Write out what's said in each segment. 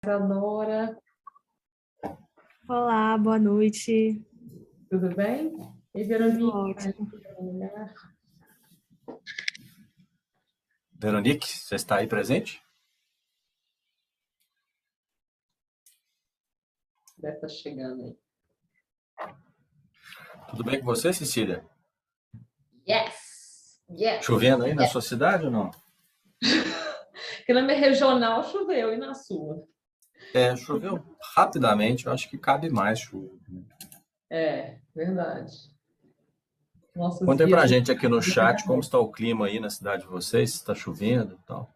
Isadora, Olá, boa noite. tudo bem? E Tudo Veronique? ótimo. Veronique, você está aí presente? Deve estar chegando aí. Tudo bem com você, Cecília? Yes! Yes! Chovendo aí na sua cidade ou não? Porque na minha regional choveu e na sua? Choveu rapidamente, eu acho que cabe mais chuva. É, verdade. Nossos Contem pra dias. gente aqui no chat como está o clima aí na cidade de vocês, se está chovendo e tal.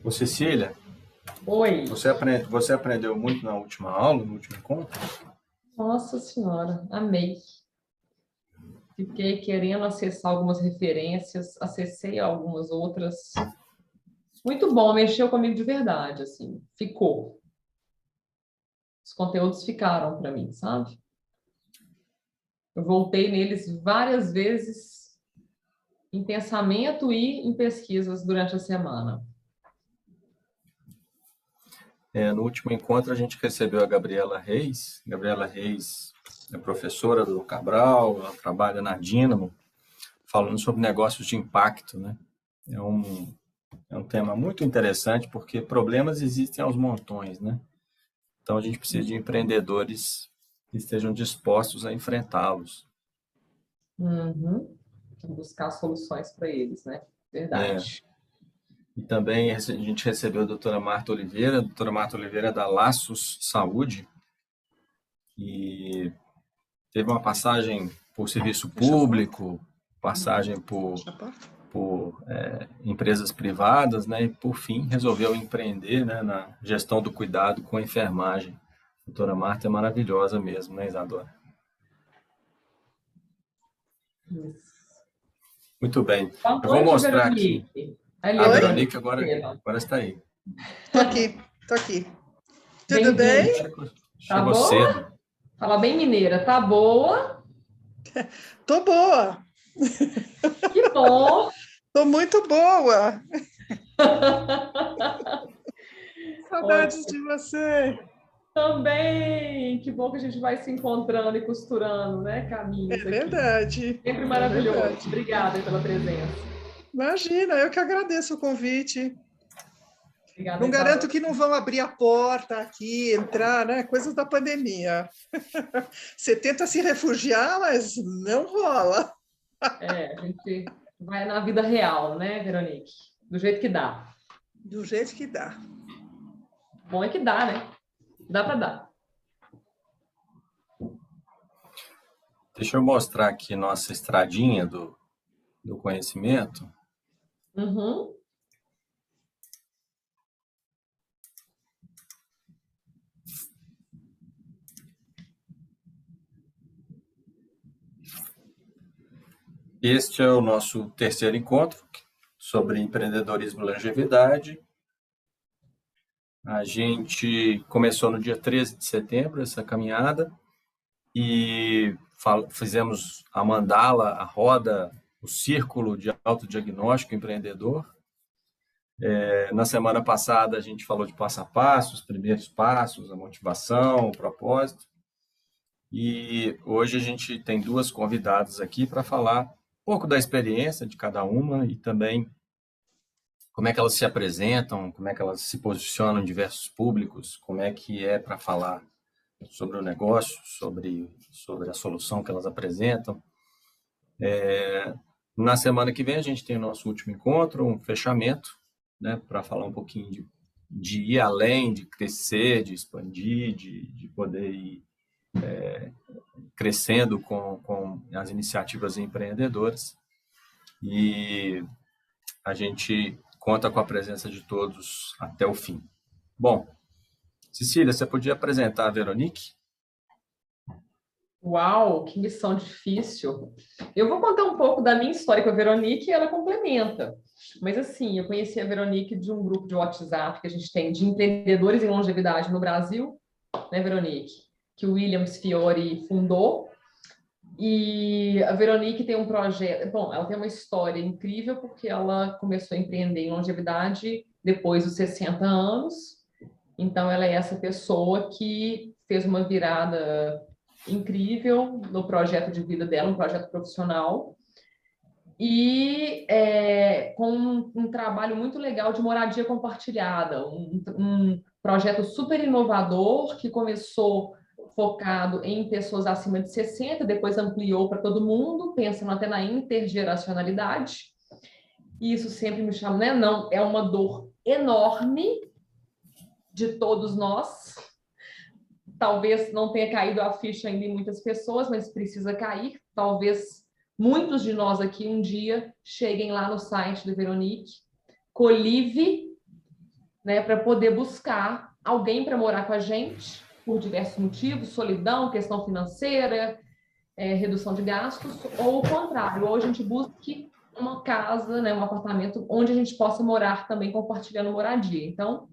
Ô, Cecília, Oi! você aprendeu muito na última aula, no último encontro? Nossa Senhora, amei. Fiquei querendo acessar algumas referências, acessei algumas outras. Muito bom, mexeu comigo de verdade, assim. Ficou. Os conteúdos ficaram para mim, sabe? Eu voltei neles várias vezes em pensamento e em pesquisas durante a semana. No último encontro a gente recebeu a Gabriela Reis. Gabriela Reis é professora do Cabral, ela trabalha na Dínamo, falando sobre negócios de impacto, né? É um tema muito interessante porque problemas existem aos montões, né? Então a gente precisa de empreendedores que estejam dispostos a enfrentá-los. Uhum. Buscar soluções para eles, né? Verdade. E também a gente recebeu a doutora Marta Oliveira. A doutora Marta Oliveira é da Laços Saúde e teve uma passagem por serviço público, passagem por empresas privadas, né? E por fim resolveu empreender, né, na gestão do cuidado com a enfermagem. A doutora Marta é maravilhosa mesmo, né, Isadora? Isso. Muito bem. Boa Eu vou noite, mostrar aqui. Veronique. A Aliás, Veronique agora está aí. Tô aqui. Tudo bem-vinda. bem? Tá Chegou boa? cedo. Fala bem mineira. Tá boa? Tô boa. Que bom. Tô muito boa. Saudades de você. Também. Que bom que a gente vai se encontrando e costurando, né, caminhos É aqui. verdade. Sempre maravilhoso. É verdade. Obrigada pela presença. Imagina, eu que agradeço o convite. Obrigada, Não garanto Isadora. que não vão abrir a porta aqui, entrar, né? Coisas da pandemia. Você tenta se refugiar, mas não rola. A gente vai na vida real, né, Veronique? Do jeito que dá. Do jeito que dá. Bom é que dá, né? Dá para dar. Deixa eu mostrar aqui nossa estradinha do conhecimento. Uhum. Este é o nosso terceiro encontro sobre empreendedorismo e longevidade. A gente começou no dia 13 de setembro essa caminhada e fizemos a mandala, a roda, o círculo de autodiagnóstico empreendedor. Na semana passada a gente falou de passo a passo, os primeiros passos, a motivação, o propósito. E hoje a gente tem duas convidadas aqui para falar um pouco da experiência de cada uma e também como é que elas se apresentam, como é que elas se posicionam em diversos públicos, como é que é para falar sobre o negócio, sobre a solução que elas apresentam. Na semana que vem a gente tem o nosso último encontro, um fechamento, né, para falar um pouquinho de ir além, de crescer, de expandir, de poder ir crescendo com as iniciativas empreendedoras. E a gente conta com a presença de todos até o fim. Bom, Cecília, você podia apresentar a Veronique? Uau, que missão difícil. Eu vou contar um pouco da minha história com a Veronique e ela complementa. Mas assim, eu conheci a Veronique de um grupo de WhatsApp que a gente tem de empreendedores em longevidade no Brasil, né, Veronique? Que o Williams Fiore fundou. E a Veronique tem um projeto, bom, ela tem uma história incrível porque ela começou a empreender em longevidade depois dos 60 anos. Então, ela é essa pessoa que fez uma virada incrível no projeto de vida dela, um projeto profissional, e com um trabalho muito legal de moradia compartilhada, um projeto super inovador que começou focado em pessoas acima de 60, depois ampliou para todo mundo, pensando até na intergeracionalidade. E isso sempre me chama, né? Não, é uma dor enorme de todos nós. Talvez não tenha caído a ficha ainda em muitas pessoas, mas precisa cair. Talvez muitos de nós aqui um dia cheguem lá no site da Veronique, Colive, né, para poder buscar alguém para morar com a gente, por diversos motivos, solidão, questão financeira, redução de gastos, ou o contrário, ou a gente busque uma casa, né, um apartamento onde a gente possa morar também compartilhando moradia. Então,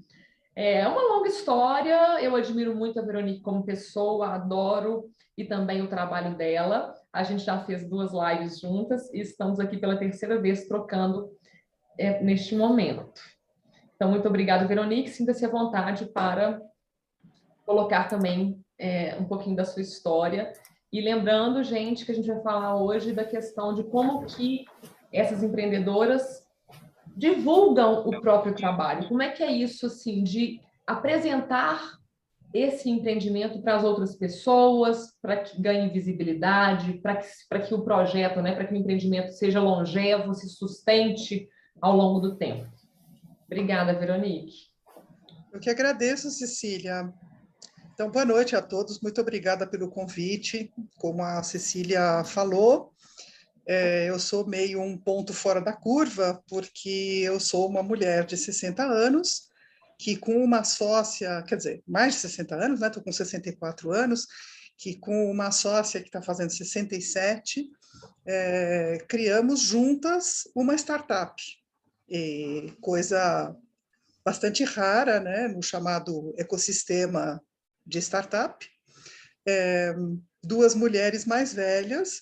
é uma longa história, eu admiro muito a Veronique como pessoa, adoro e também o trabalho dela. A gente já fez 2 lives juntas e estamos aqui pela 3ª vez trocando neste momento. Então, muito obrigada, Veronique. Sinta-se à vontade para colocar também um pouquinho da sua história. E lembrando, gente, que a gente vai falar hoje da questão de como que essas empreendedoras divulgam o próprio trabalho. Como é que é isso, assim, de apresentar esse empreendimento para as outras pessoas, para que ganhe visibilidade, para que o projeto, né, para que o empreendimento seja longevo, se sustente ao longo do tempo. Obrigada, Veronique. Eu que agradeço, Cecília. Então, boa noite a todos, muito obrigada pelo convite. Como a Cecília falou, eu sou meio um ponto fora da curva, porque eu sou uma mulher de 60 anos, que com uma sócia, quer dizer, mais de 60 anos, né? Estou com 64 anos, que com uma sócia que está fazendo 67, criamos juntas uma startup. Coisa bastante rara, né? No chamado ecossistema de startup. 2 mulheres mais velhas,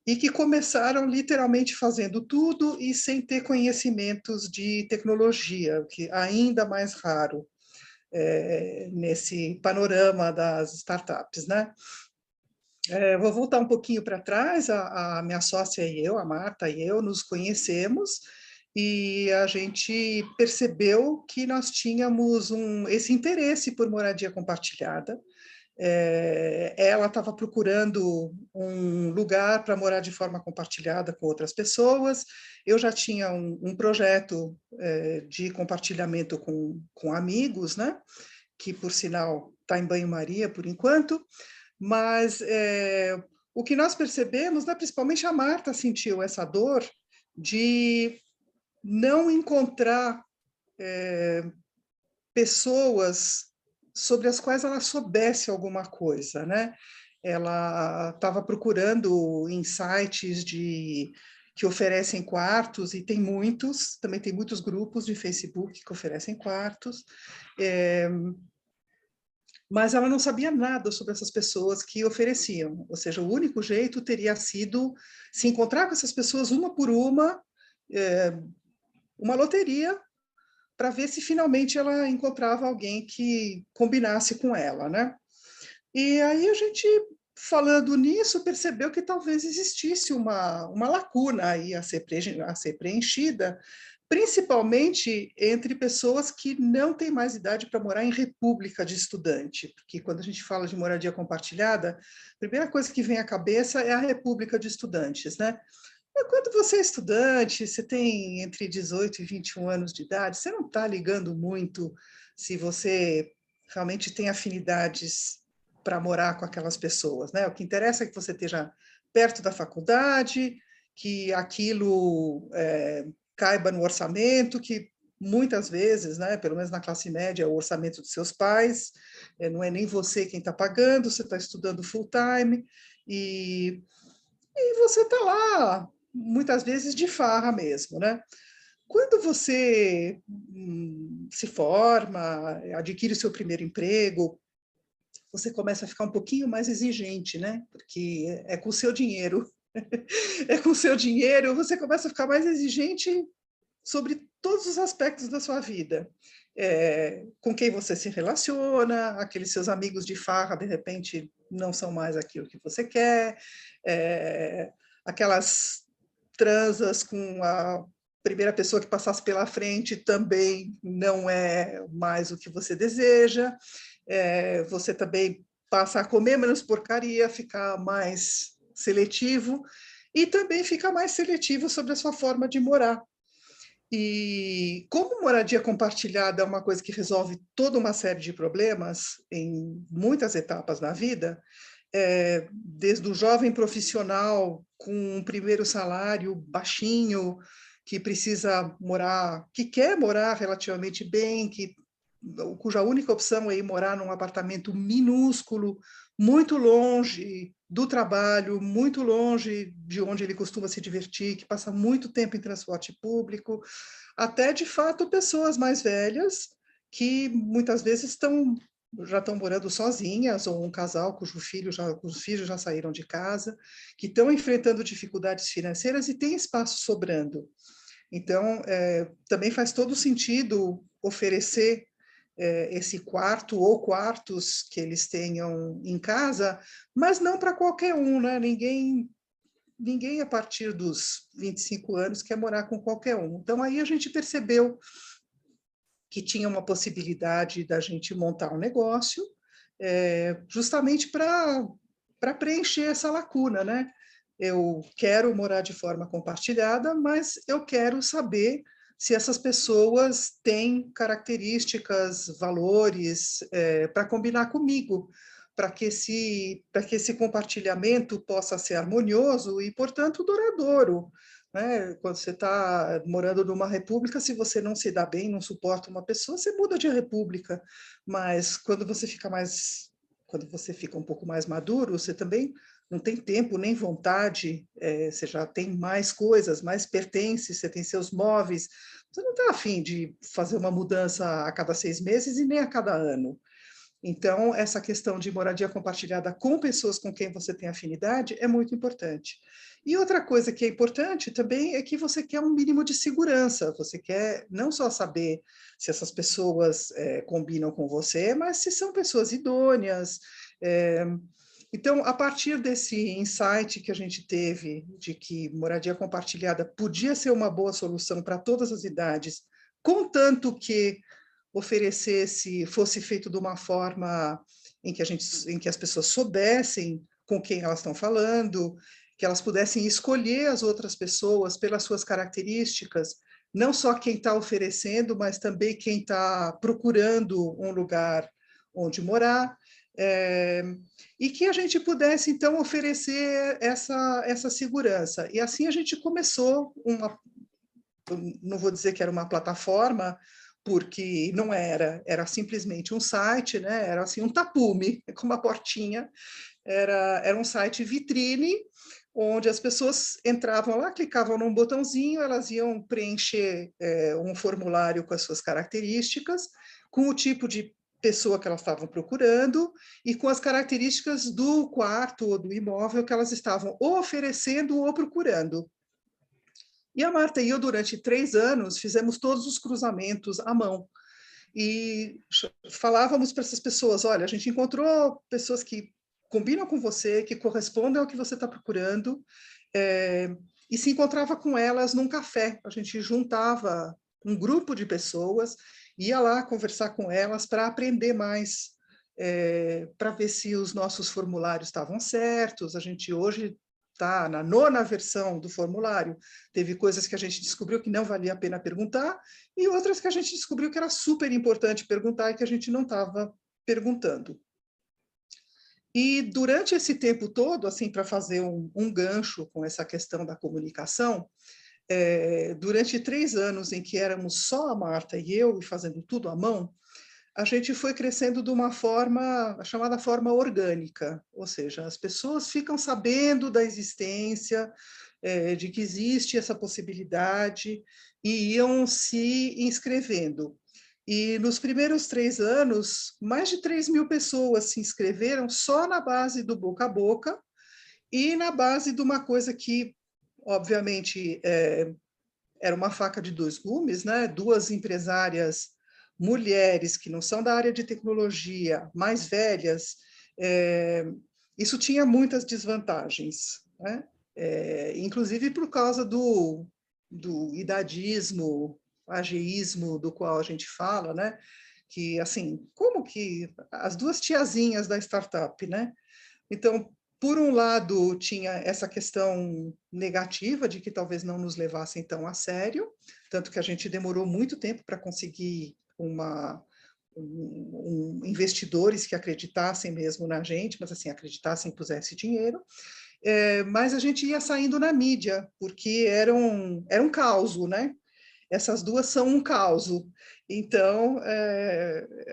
e que começaram literalmente fazendo tudo e sem ter conhecimentos de tecnologia, que é ainda mais raro nesse panorama das startups, né? Vou voltar um pouquinho para trás, a minha sócia e eu, a Marta e eu, nos conhecemos, e a gente percebeu que nós tínhamos esse interesse por moradia compartilhada. Ela estava procurando um lugar para morar de forma compartilhada com outras pessoas. Eu já tinha um projeto de compartilhamento com amigos, né? Que, por sinal, está em banho-maria por enquanto, mas o que nós percebemos, né, principalmente a Marta sentiu essa dor de não encontrar pessoas sobre as quais ela soubesse alguma coisa, né? Ela estava procurando em sites que oferecem quartos, e tem muitos, também tem muitos grupos de Facebook que oferecem quartos, mas ela não sabia nada sobre essas pessoas que ofereciam, ou seja, o único jeito teria sido se encontrar com essas pessoas uma por uma loteria, para ver se finalmente ela encontrava alguém que combinasse com ela, né? E aí a gente, falando nisso, percebeu que talvez existisse uma lacuna aí a ser preenchida, principalmente entre pessoas que não têm mais idade para morar em república de estudante, porque quando a gente fala de moradia compartilhada, a primeira coisa que vem à cabeça é a república de estudantes, né? Quando você é estudante, você tem entre 18 e 21 anos de idade, você não está ligando muito se você realmente tem afinidades para morar com aquelas pessoas, né? O que interessa é que você esteja perto da faculdade, que aquilo caiba no orçamento, que muitas vezes, né, pelo menos na classe média, é o orçamento dos seus pais, não é nem você quem está pagando, você está estudando full time, e você está lá, muitas vezes de farra mesmo, né? Quando você se forma, adquire o seu primeiro emprego, você começa a ficar um pouquinho mais exigente, né? Porque é com o seu dinheiro. É com o seu dinheiro, você começa a ficar mais exigente sobre todos os aspectos da sua vida. Com quem você se relaciona, aqueles seus amigos de farra, de repente, não são mais aquilo que você quer, aquelas transas com a primeira pessoa que passasse pela frente também não é mais o que você deseja, você também passa a comer menos porcaria, ficar mais seletivo, e também fica mais seletivo sobre a sua forma de morar. E como moradia compartilhada é uma coisa que resolve toda uma série de problemas em muitas etapas da vida, desde o jovem profissional com um primeiro salário baixinho, que precisa morar, que quer morar relativamente bem, cuja única opção é ir morar num apartamento minúsculo, muito longe do trabalho, muito longe de onde ele costuma se divertir, que passa muito tempo em transporte público, até, de fato, pessoas mais velhas que muitas vezes já estão morando sozinhas, ou um casal cujos filhos já saíram de casa, que estão enfrentando dificuldades financeiras e têm espaço sobrando. Então, também faz todo sentido oferecer esse quarto ou quartos que eles tenham em casa, mas não para qualquer um, né? Ninguém a partir dos 25 anos quer morar com qualquer um. Então, aí a gente percebeu que tinha uma possibilidade da gente montar um negócio, justamente para preencher essa lacuna, né? Eu quero morar de forma compartilhada, mas eu quero saber se essas pessoas têm características, valores, para combinar comigo, para que esse compartilhamento possa ser harmonioso e, portanto, duradouro. Né? Quando você está morando numa república, se você não se dá bem, não suporta uma pessoa, você muda de república. Mas quando você fica um pouco mais maduro, você também não tem tempo nem vontade, você já tem mais coisas, mais pertences, você tem seus móveis, você não está afim de fazer uma mudança a cada 6 meses e nem a cada ano. Então, essa questão de moradia compartilhada com pessoas com quem você tem afinidade é muito importante. E outra coisa que é importante também é que você quer um mínimo de segurança, você quer não só saber se essas pessoas combinam com você, mas se são pessoas idôneas. Então, a partir desse insight que a gente teve de que moradia compartilhada podia ser uma boa solução para todas as idades, contanto que fosse feito de uma forma em que as pessoas soubessem com quem elas estão falando, que elas pudessem escolher as outras pessoas pelas suas características, não só quem está oferecendo, mas também quem está procurando um lugar onde morar, e que a gente pudesse, então, oferecer essa segurança. E assim a gente começou não vou dizer que era uma plataforma, porque não era simplesmente um site, né? Era assim um tapume, com uma portinha, era um site vitrine, onde as pessoas entravam lá, clicavam num botãozinho, elas iam preencher um formulário com as suas características, com o tipo de pessoa que elas estavam procurando e com as características do quarto ou do imóvel que elas estavam ou oferecendo ou procurando. E a Marta e eu, durante 3 anos, fizemos todos os cruzamentos à mão. E falávamos para essas pessoas, olha, a gente encontrou pessoas que combinam com você, que correspondem ao que você está procurando, e se encontrava com elas num café. A gente juntava um grupo de pessoas, ia lá conversar com elas para aprender mais, para ver se os nossos formulários estavam certos. A gente hoje está na 9ª versão do formulário. Teve coisas que a gente descobriu que não valia a pena perguntar e outras que a gente descobriu que era super importante perguntar e que a gente não estava perguntando. E durante esse tempo todo, assim, para fazer um gancho com essa questão da comunicação, durante 3 anos em que éramos só a Marta e eu, e fazendo tudo à mão, a gente foi crescendo de uma forma, a chamada forma orgânica, ou seja, as pessoas ficam sabendo da existência, de que existe essa possibilidade, e iam se inscrevendo. E nos primeiros 3 anos, mais de 3.000 pessoas se inscreveram só na base do boca a boca e na base de uma coisa que, obviamente, era uma faca de 2 gumes, né? 2 empresárias mulheres que não são da área de tecnologia, mais velhas, isso tinha muitas desvantagens, né? Inclusive por causa do idadismo, ageísmo do qual a gente fala, né? Que, assim, como que as 2 tiazinhas da startup, né? Então, por um lado, tinha essa questão negativa de que talvez não nos levassem tão a sério, tanto que a gente demorou muito tempo para conseguir investidores que acreditassem mesmo na gente, mas assim, acreditassem e pusessem dinheiro. Mas a gente ia saindo na mídia, porque era um caos, né? Essas 2 são um caos. Então,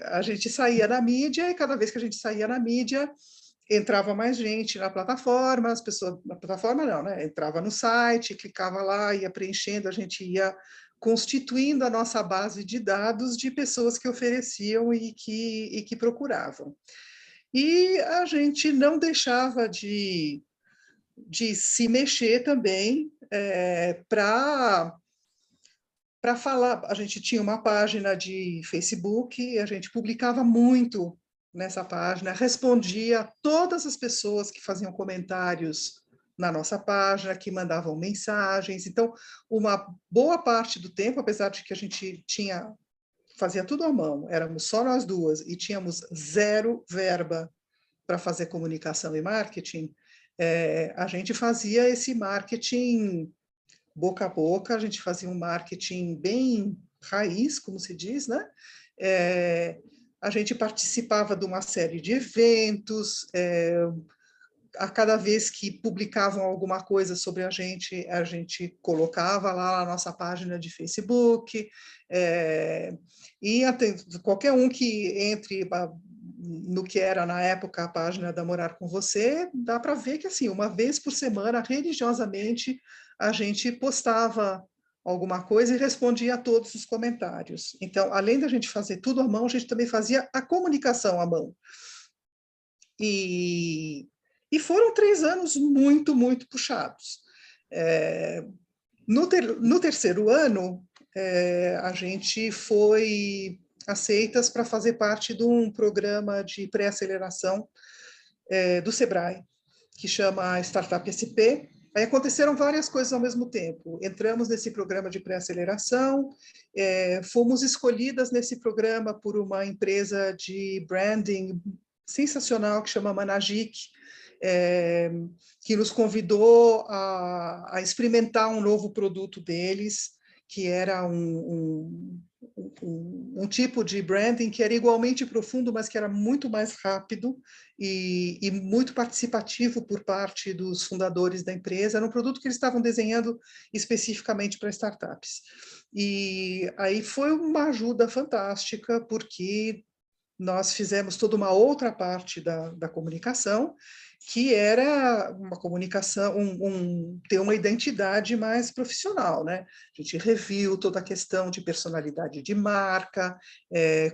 a gente saía na mídia, e cada vez que a gente saía na mídia, entrava mais gente na plataforma, as pessoas, na plataforma não, né? Entrava no site, clicava lá, ia preenchendo, a gente ia constituindo a nossa base de dados de pessoas que ofereciam e que procuravam. E a gente não deixava de se mexer também para falar. A gente tinha uma página de Facebook, a gente publicava muito nessa página, respondia a todas as pessoas que faziam comentários na nossa página, que mandavam mensagens. Então, uma boa parte do tempo, apesar de que a gente fazia tudo à mão, éramos só nós 2 e tínhamos 0 verba para fazer comunicação e marketing, a gente fazia esse marketing boca a boca, a gente fazia um marketing bem raiz, como se diz, né? A gente participava de uma série de eventos, a cada vez que publicavam alguma coisa sobre a gente colocava lá na nossa página de Facebook, e qualquer um que entre no que era na época a página da Morar com Você, dá para ver que assim, uma vez por semana, religiosamente, a gente postava alguma coisa e respondia a todos os comentários. Então, além da gente fazer tudo à mão, a gente também fazia a comunicação à mão. E foram 3 anos muito, muito puxados. No terceiro ano, a gente foi aceitas para fazer parte de um programa de pré-aceleração do Sebrae, que chama Startup SP. Aí aconteceram várias coisas ao mesmo tempo. Entramos nesse programa de pré-aceleração, fomos escolhidas nesse programa por uma empresa de branding sensacional que chama Managic, que nos convidou a experimentar um novo produto deles, que era um tipo de branding que era igualmente profundo, mas que era muito mais rápido e muito participativo por parte dos fundadores da empresa. Era um produto que eles estavam desenhando especificamente para startups. E aí foi uma ajuda fantástica, porque nós fizemos toda uma outra parte da comunicação, que era uma comunicação, ter uma identidade mais profissional, né? A gente reviu toda a questão de personalidade de marca,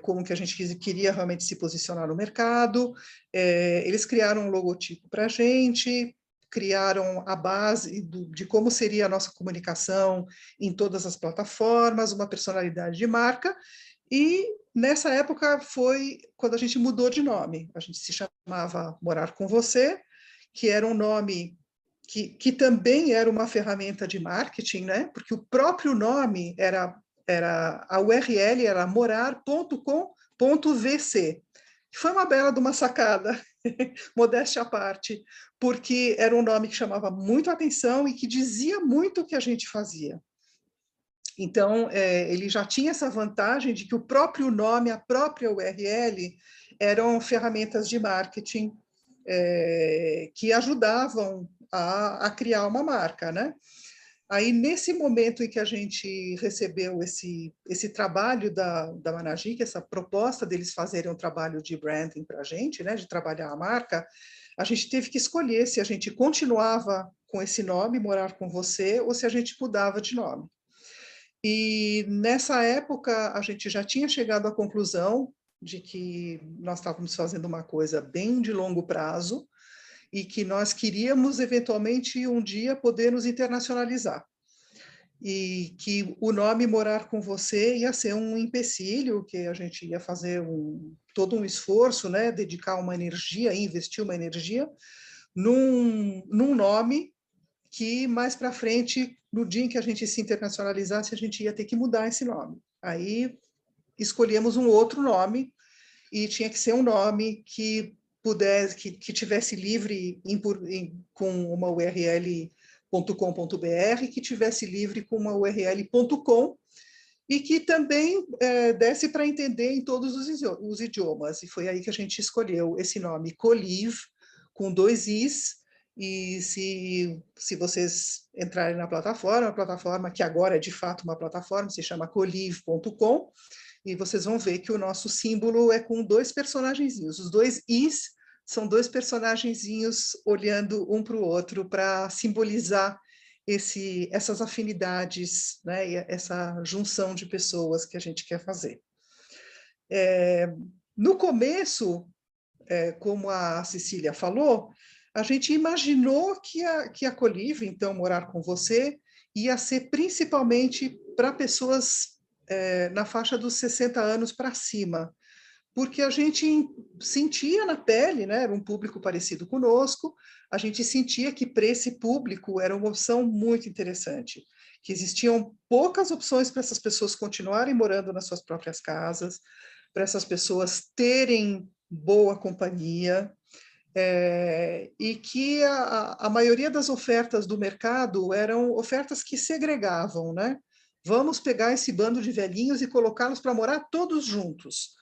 como que a gente queria realmente se posicionar no mercado. Eles criaram um logotipo para a gente, criaram a base de como seria a nossa comunicação em todas as plataformas, uma personalidade de marca. E nessa época foi quando a gente mudou de nome. A gente se chamava Morar com Você, que era um nome que também era uma ferramenta de marketing, né? Porque o próprio nome era a URL era morar.com.vc. Foi uma bela de uma sacada, modéstia à parte, porque era um nome que chamava muito a atenção e que dizia muito o que a gente fazia. Então, ele já tinha essa vantagem de que o próprio nome, a própria URL, eram ferramentas de marketing que ajudavam a criar uma marca, né? Aí, nesse momento em que a gente recebeu esse trabalho da Managic, essa proposta deles fazerem um trabalho de branding para a gente, né, de trabalhar a marca, a gente teve que escolher se a gente continuava com esse nome, Morar com Você, ou se a gente mudava de nome. E nessa época a gente já tinha chegado à conclusão de que nós estávamos fazendo uma coisa bem de longo prazo e que nós queríamos eventualmente um dia poder nos internacionalizar. E que o nome Morar com Você ia ser um empecilho, que a gente ia fazer todo um esforço, né, dedicar uma energia, investir uma energia num nome que mais para frente, no dia em que a gente se internacionalizasse, a gente ia ter que mudar esse nome. Aí escolhemos um outro nome e tinha que ser um nome que pudesse, que tivesse livre com uma URL .com.br, que tivesse livre com uma URL .com e que também desse para entender em todos os idiomas. E foi aí que a gente escolheu esse nome, Colive, com 2 Is, e se vocês entrarem na plataforma, a plataforma que agora é de fato uma plataforma, se chama colive.com, e vocês vão ver que o nosso símbolo é com 2 personagenzinhos. Os 2 Is são 2 personagenzinhos olhando um para o outro para simbolizar essas afinidades, né, e essa junção de pessoas que a gente quer fazer. No começo, como a Cecília falou, a gente imaginou que a Colive, então, Morar com Você, ia ser principalmente para pessoas na faixa dos 60 anos para cima, porque a gente sentia na pele, né, era um público parecido conosco, a gente sentia que para esse público era uma opção muito interessante, que existiam poucas opções para essas pessoas continuarem morando nas suas próprias casas, para essas pessoas terem boa companhia, e que a maioria das ofertas do mercado eram ofertas que segregavam, né? Vamos pegar esse bando de velhinhos e colocá-los para morar todos juntos.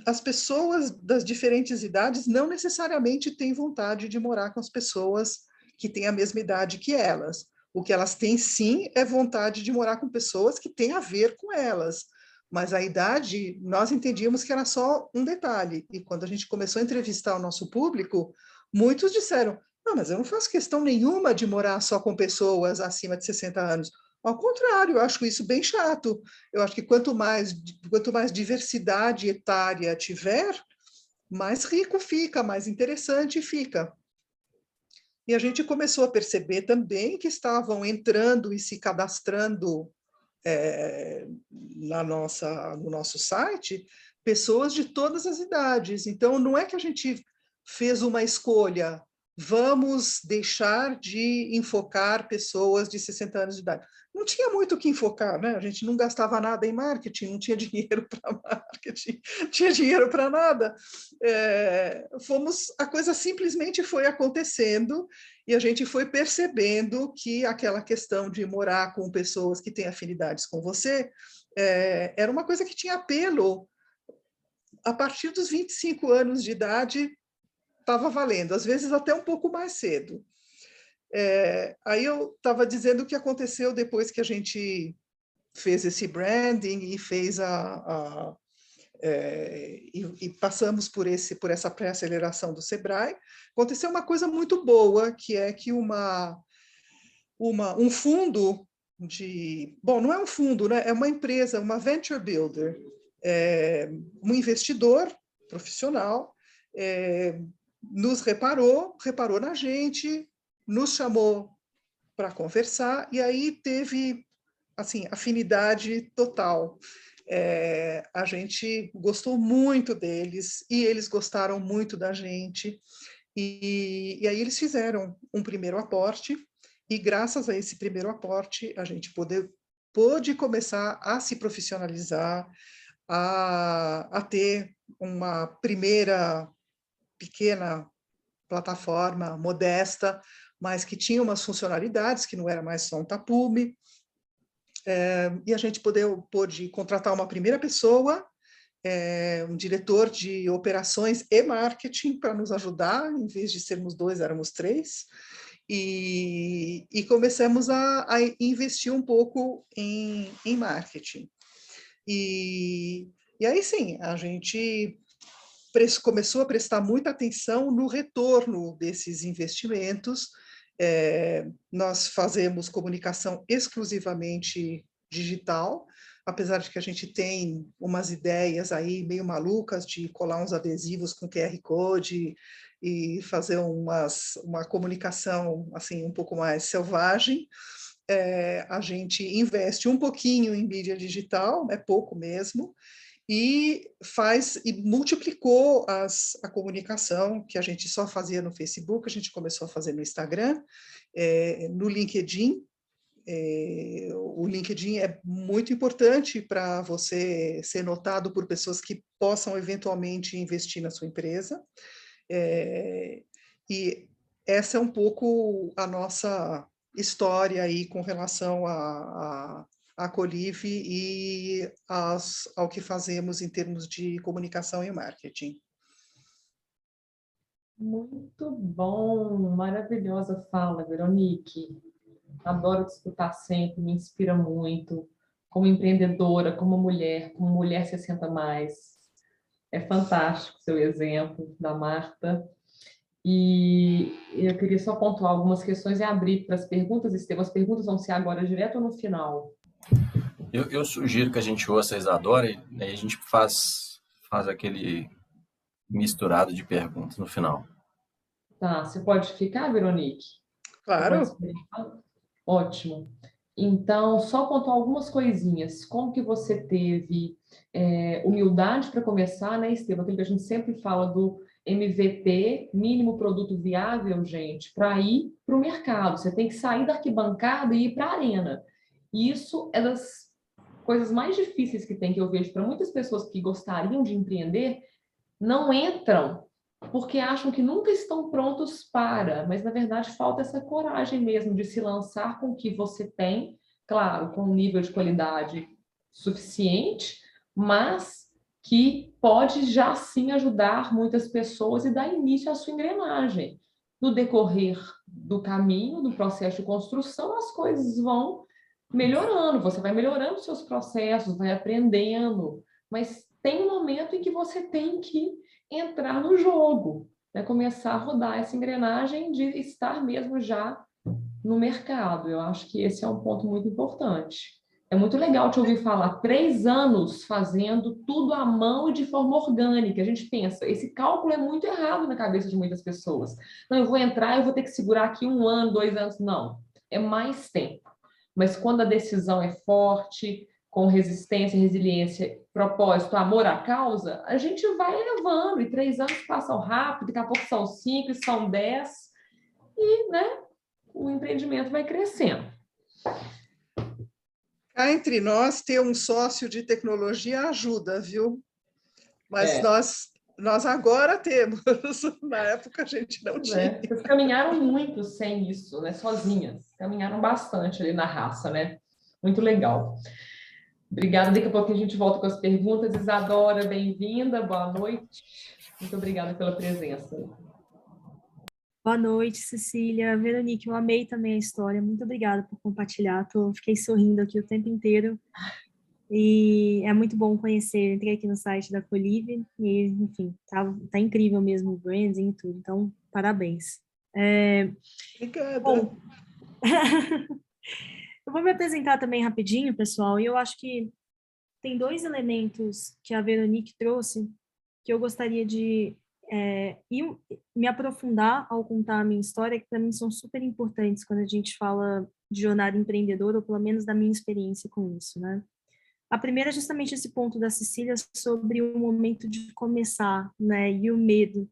As pessoas das diferentes idades não necessariamente têm vontade de morar com as pessoas que têm a mesma idade que elas. O que elas têm, sim, é vontade de morar com pessoas que têm a ver com elas. Mas a idade, nós entendíamos que era só um detalhe. E quando a gente começou a entrevistar o nosso público, muitos disseram, não, mas eu não faço questão nenhuma de morar só com pessoas acima de 60 anos. Ao contrário, eu acho isso bem chato. Eu acho que quanto mais diversidade etária tiver, mais rico fica, mais interessante fica. E a gente começou a perceber também que estavam entrando e se cadastrando no nosso site pessoas de todas as idades. Então, não é que a gente fez uma escolha, vamos deixar de enfocar pessoas de 60 anos de idade. Não tinha muito o que enfocar, né? A gente não gastava nada em marketing, não tinha dinheiro para marketing, não tinha dinheiro para nada. A coisa simplesmente foi acontecendo e a gente foi percebendo que aquela questão de morar com pessoas que têm afinidades com você era uma coisa que tinha apelo. A partir dos 25 anos de idade, estava valendo, às vezes até um pouco mais cedo. Aí eu estava dizendo o que aconteceu depois que a gente fez esse branding e fez e passamos por essa pré-aceleração do Sebrae. Aconteceu uma coisa muito boa, que é que um fundo bom, não é um fundo, né? É uma empresa, uma venture builder, um investidor profissional, nos reparou na gente, nos chamou para conversar, e aí teve assim, afinidade total. A gente gostou muito deles, e eles gostaram muito da gente, e aí eles fizeram um primeiro aporte, e graças a esse primeiro aporte, a gente pôde começar a se profissionalizar, a ter uma primeira pequena plataforma modesta, mas que tinha umas funcionalidades, que não era mais só um tapume, e a gente pôde contratar uma primeira pessoa, um diretor de operações e marketing para nos ajudar, em vez de sermos 2, éramos 3, e começamos a investir um pouco em marketing. E aí, sim, a gente começou a prestar muita atenção no retorno desses investimentos Nós fazemos comunicação exclusivamente digital, apesar de que a gente tem umas ideias aí meio malucas de colar uns adesivos com QR Code e fazer uma comunicação assim um pouco mais selvagem. A gente investe um pouquinho em mídia digital, é pouco mesmo, e multiplicou a comunicação que a gente só fazia no Facebook, a gente começou a fazer no Instagram, no LinkedIn. O LinkedIn é muito importante para você ser notado por pessoas que possam eventualmente investir na sua empresa. E essa é um pouco a nossa história aí com relação a Colive e ao que fazemos em termos de comunicação e marketing. Muito bom, maravilhosa fala, Veronique. Adoro te escutar sempre, me inspira muito. Como empreendedora, como mulher 60 mais. É fantástico o seu exemplo da Marta. E eu queria só pontuar algumas questões e abrir para as perguntas, Estevam. As perguntas vão ser agora direto ou no final? Eu sugiro que a gente ouça a Isadora e aí a gente faz aquele misturado de perguntas no final. Tá, você pode ficar, Veronique? Você pode Claro. explicar? Ótimo. Então, só pontuar algumas coisinhas. Como que você teve humildade para começar, né, Estevam? Aquilo que a gente sempre fala do MVP, mínimo produto viável, gente, para ir para o mercado. Você tem que sair da arquibancada e ir para a arena. E isso é das coisas mais difíceis que tem, que eu vejo para muitas pessoas que gostariam de empreender, não entram porque acham que nunca estão prontos para, mas na verdade falta essa coragem mesmo de se lançar com o que você tem, claro, com um nível de qualidade suficiente, mas que pode já sim ajudar muitas pessoas e dar início à sua engrenagem. No decorrer do caminho, do processo de construção, as coisas vão melhorando, você vai melhorando seus processos, vai aprendendo, mas tem um momento em que você tem que entrar no jogo, né? Começar a rodar essa engrenagem de estar mesmo já no mercado. Eu acho que esse é um ponto muito importante. É muito legal te ouvir falar 3 anos fazendo tudo à mão e de forma orgânica. A gente pensa, esse cálculo é muito errado na cabeça de muitas pessoas. Não, eu vou entrar, eu vou ter que segurar aqui 1 ano, 2 anos. Não, é mais tempo. Mas quando a decisão é forte, com resistência, resiliência, propósito, amor à causa, a gente vai elevando, e 3 anos passam rápido, daqui a pouco são 5, e são 10, e, né, o empreendimento vai crescendo. Cá entre nós, ter um sócio de tecnologia ajuda, viu? Mas nós agora temos, na época a gente não tinha. Vocês caminharam muito sem isso, né? Sozinhas. Caminharam bastante ali na raça, né? Muito legal. Obrigada. Daqui a pouco a gente volta com as perguntas. Isadora, bem-vinda. Boa noite. Muito obrigada pela presença. Boa noite, Cecília. Veronique, eu amei também a história. Muito obrigada por compartilhar. Fiquei sorrindo aqui o tempo inteiro. E é muito bom conhecer. Entrei aqui no site da Colive e, enfim, tá incrível mesmo o branding e tudo. Então, parabéns. Obrigada. Bom, eu vou me apresentar também rapidinho, pessoal. E eu acho que tem 2 elementos que a Veronique trouxe que eu gostaria de me aprofundar ao contar a minha história, que para mim são super importantes quando a gente fala de jornada empreendedora, ou pelo menos da minha experiência com isso, né? A primeira é justamente esse ponto da Cecília sobre o momento de começar, né, e o medo.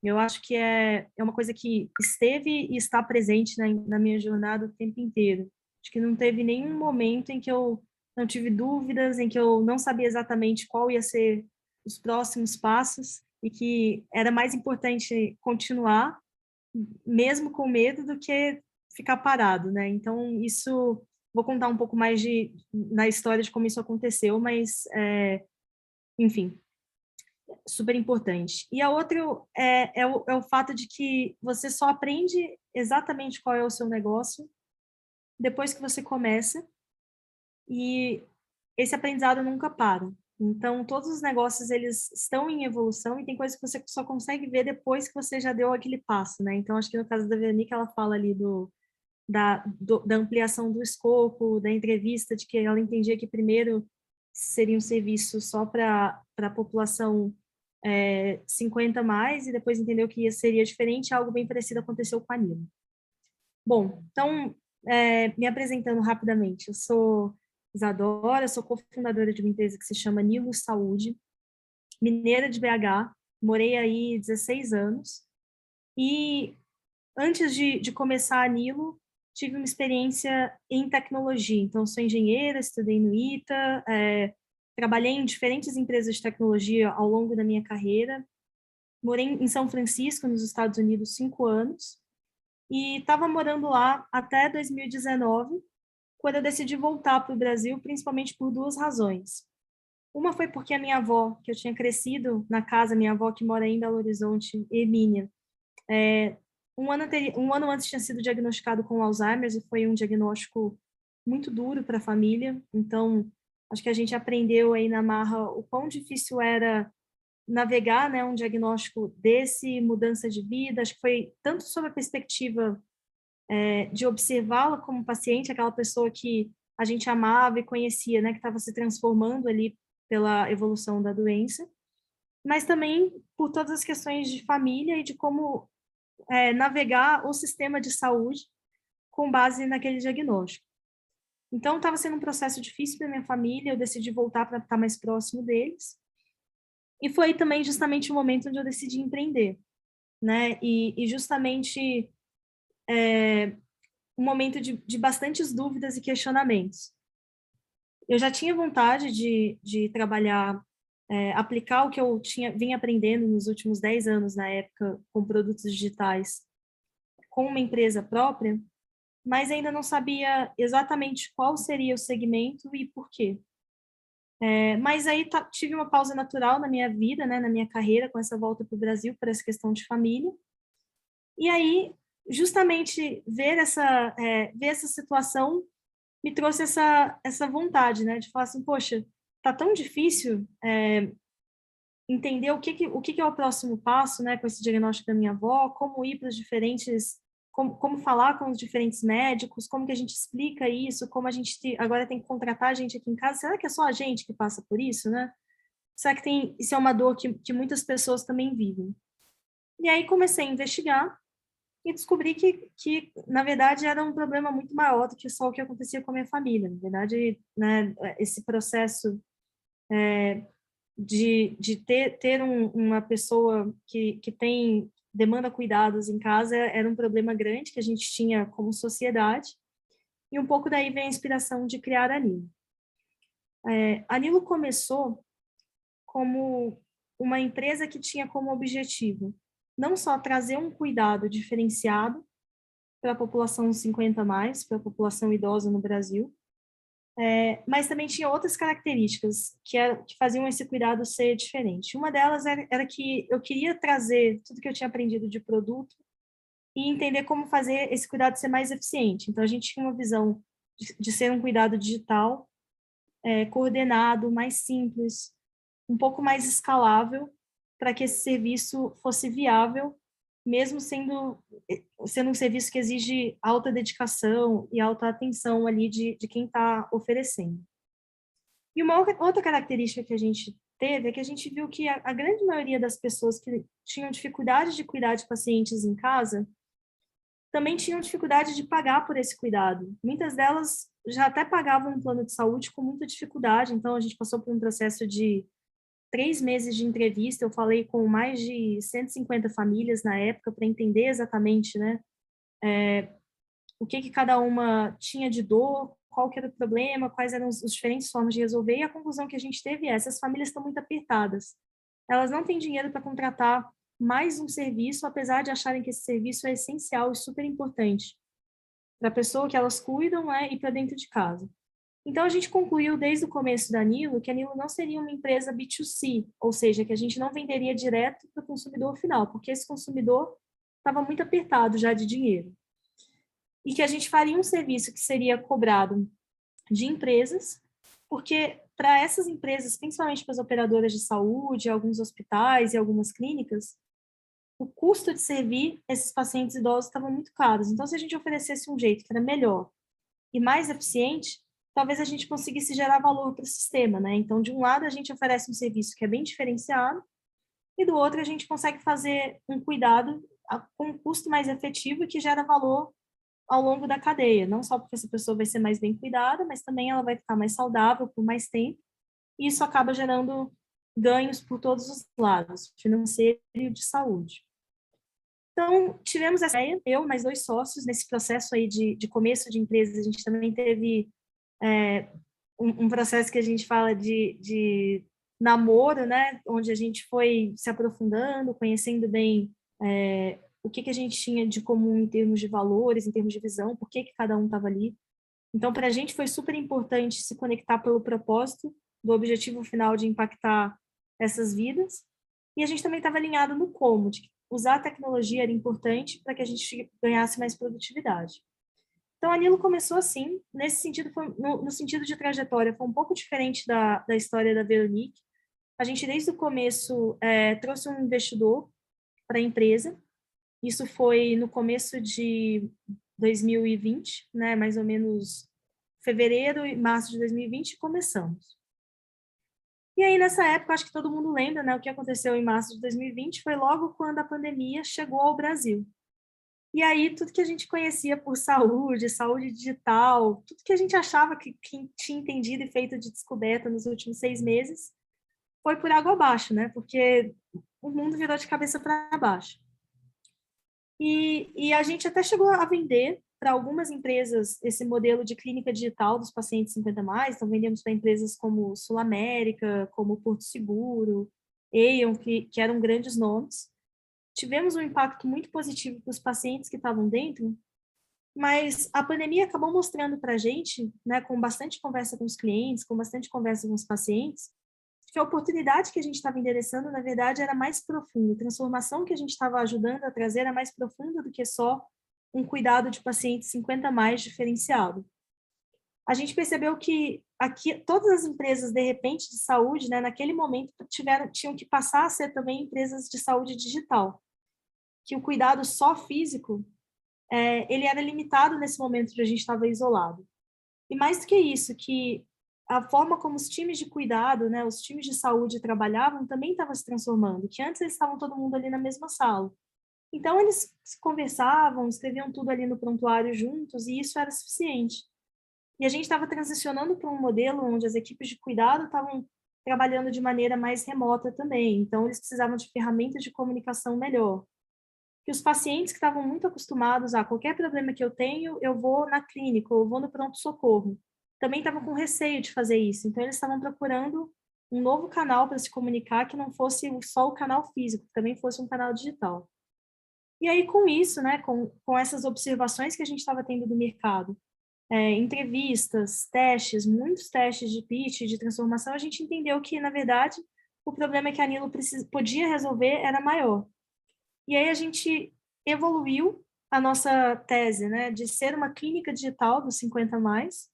Eu acho que é uma coisa que esteve e está presente na minha jornada o tempo inteiro. Acho que não teve nenhum momento em que eu não tive dúvidas, em que eu não sabia exatamente qual ia ser os próximos passos, e que era mais importante continuar, mesmo com medo, do que ficar parado, né? Então, isso, vou contar um pouco mais na história de como isso aconteceu, mas, enfim, super importante. E a outra é o fato de que você só aprende exatamente qual é o seu negócio depois que você começa, e esse aprendizado nunca para. Então, todos os negócios, eles estão em evolução e tem coisas que você só consegue ver depois que você já deu aquele passo, né? Então, acho que no caso da Veronique, ela fala ali da ampliação do escopo, da entrevista, de que ela entendia que primeiro seria um serviço só para a população 50 mais, e depois entendeu que seria diferente, algo bem parecido aconteceu com a Nilo. Bom, então, me apresentando rapidamente, eu sou Isadora, sou cofundadora de uma empresa que se chama Nilo Saúde, mineira de BH, morei aí 16 anos, e antes de começar a Nilo, tive uma experiência em tecnologia, então sou engenheira, estudei no ITA, trabalhei em diferentes empresas de tecnologia ao longo da minha carreira, morei em São Francisco, nos Estados Unidos, 5 anos, e estava morando lá até 2019, quando eu decidi voltar para o Brasil, principalmente por 2 razões. Uma foi porque a minha avó, que eu tinha crescido na casa, minha avó que mora em Belo Horizonte, Emília, um ano antes tinha sido diagnosticado com Alzheimer, e foi um diagnóstico muito duro para a família. Então, acho que a gente aprendeu aí na marra o quão difícil era navegar, né, um diagnóstico desse, mudança de vida. Acho que foi tanto sob a perspectiva de observá-la como paciente, aquela pessoa que a gente amava e conhecia, né, que estava se transformando ali pela evolução da doença, mas também por todas as questões de família e de como navegar o sistema de saúde com base naquele diagnóstico. Então, estava sendo um processo difícil para minha família, eu decidi voltar para estar mais próximo deles, e foi também justamente o momento onde eu decidi empreender, né, e justamente um momento de bastantes dúvidas e questionamentos. Eu já tinha vontade de trabalhar, aplicar o que eu vinha aprendendo nos últimos 10 anos, na época, com produtos digitais, com uma empresa própria, mas ainda não sabia exatamente qual seria o segmento e por quê. Mas aí tive uma pausa natural na minha vida, né, na minha carreira, com essa volta para o Brasil, por essa questão de família. E aí, justamente, ver essa situação me trouxe essa vontade, né, de falar assim, poxa, tá tão difícil entender o que é o próximo passo, né, com esse diagnóstico da minha avó, como ir para os diferentes, como falar com os diferentes médicos, como que a gente explica isso, como a gente agora tem que contratar gente aqui em casa, será que é só a gente que passa por isso, né? Será que isso é uma dor que muitas pessoas também vivem? E aí comecei a investigar e descobri que, na verdade, era um problema muito maior do que só o que acontecia com a minha família. Na verdade, né, esse processo de ter uma pessoa que demanda cuidados em casa era um problema grande que a gente tinha como sociedade, e um pouco daí vem a inspiração de criar a Nilo. A Nilo começou como uma empresa que tinha como objetivo não só trazer um cuidado diferenciado para a população 50 mais, para a população idosa no Brasil, mas também tinha outras características que faziam esse cuidado ser diferente. Uma delas era que eu queria trazer tudo que eu tinha aprendido de produto e entender como fazer esse cuidado ser mais eficiente. Então, a gente tinha uma visão de ser um cuidado digital, coordenado, mais simples, um pouco mais escalável, para que esse serviço fosse viável, mesmo sendo um serviço que exige alta dedicação e alta atenção ali de quem está oferecendo. E uma outra característica que a gente teve é que a gente viu que a grande maioria das pessoas que tinham dificuldade de cuidar de pacientes em casa também tinham dificuldade de pagar por esse cuidado. Muitas delas já até pagavam um plano de saúde com muita dificuldade, então a gente passou por um processo de 3 meses de entrevista, eu falei com mais de 150 famílias na época para entender exatamente, né, o que cada uma tinha de dor, qual que era o problema, quais eram as diferentes formas de resolver, e a conclusão que a gente teve é: essas famílias estão muito apertadas. Elas não têm dinheiro para contratar mais um serviço, apesar de acharem que esse serviço é essencial e super importante para a pessoa que elas cuidam, e para dentro de casa. Então, a gente concluiu desde o começo da Nilo que a Nilo não seria uma empresa B2C, ou seja, que a gente não venderia direto para o consumidor final, porque esse consumidor estava muito apertado já de dinheiro. E que a gente faria um serviço que seria cobrado de empresas porque para essas empresas, principalmente para as operadoras de saúde, alguns hospitais e algumas clínicas, o custo de servir esses pacientes idosos estava muito caro. Então, se a gente oferecesse um jeito que era melhor e mais eficiente, talvez a gente conseguisse gerar valor para o sistema, né? Então, de um lado, a gente oferece um serviço que é bem diferenciado, e do outro, a gente consegue fazer um cuidado com um custo mais efetivo e que gera valor ao longo da cadeia. Não só porque essa pessoa vai ser mais bem cuidada, mas também ela vai ficar mais saudável por mais tempo, e isso acaba gerando ganhos por todos os lados, financeiro e de saúde. Então, tivemos essa ideia, eu mais 2 sócios, nesse processo aí de começo de empresa. A gente também teve um processo que a gente fala de namoro, né, onde a gente foi se aprofundando, conhecendo bem o que a gente tinha de comum em termos de valores, em termos de visão, por que cada um estava ali. Então, para a gente foi super importante se conectar pelo propósito do objetivo final de impactar essas vidas, e a gente também estava alinhado no como, de que usar a tecnologia era importante para que a gente ganhasse mais produtividade. Então, a Nilo começou assim, nesse sentido, no sentido de trajetória, foi um pouco diferente da história da Veronique. A gente, desde o começo, trouxe um investidor para a empresa. Isso foi no começo de 2020, né, mais ou menos fevereiro e março de 2020, começamos. E aí, nessa época, acho que todo mundo lembra, né, o que aconteceu em março de 2020 foi logo quando a pandemia chegou ao Brasil. E aí, tudo que a gente conhecia por saúde, saúde digital, tudo que a gente achava que tinha entendido e feito de descoberta nos últimos 6 meses, foi por água abaixo, né? Porque o mundo virou de cabeça para baixo. E a gente até chegou a vender para algumas empresas esse modelo de clínica digital dos pacientes 50+. Então, vendemos para empresas como Sul América, como Porto Seguro, Aon, que eram grandes nomes. Tivemos um impacto muito positivo para os pacientes que estavam dentro, mas a pandemia acabou mostrando para a gente, né, com bastante conversa com os clientes, com bastante conversa com os pacientes, que a oportunidade que a gente estava endereçando, na verdade, era mais profunda. A transformação que a gente estava ajudando a trazer era mais profunda do que só um cuidado de paciente 50+ diferenciado. A gente percebeu que aqui todas as empresas, de repente, de saúde, né, naquele momento, tinham que passar a ser também empresas de saúde digital. Que o cuidado só físico, ele era limitado nesse momento que a gente estava isolado. E mais do que isso, que a forma como os times de cuidado, né, os times de saúde trabalhavam também estava se transformando, que antes eles estavam todo mundo ali na mesma sala. Então, eles se conversavam, escreviam tudo ali no prontuário juntos, e isso era suficiente. E a gente estava transicionando para um modelo onde as equipes de cuidado estavam trabalhando de maneira mais remota também. Então, eles precisavam de ferramentas de comunicação melhor. Que os pacientes que estavam muito acostumados a qualquer problema que eu tenho, eu vou na clínica, ou eu vou no pronto-socorro, também estavam com receio de fazer isso. Então, eles estavam procurando um novo canal para se comunicar que não fosse só o canal físico, que também fosse um canal digital. E aí, com isso, né, com essas observações que a gente estava tendo do mercado, entrevistas, testes, muitos testes de pitch, de transformação, a gente entendeu que, na verdade, o problema que a Nilo podia resolver era maior. E aí a gente evoluiu a nossa tese, né, de ser uma clínica digital dos 50+,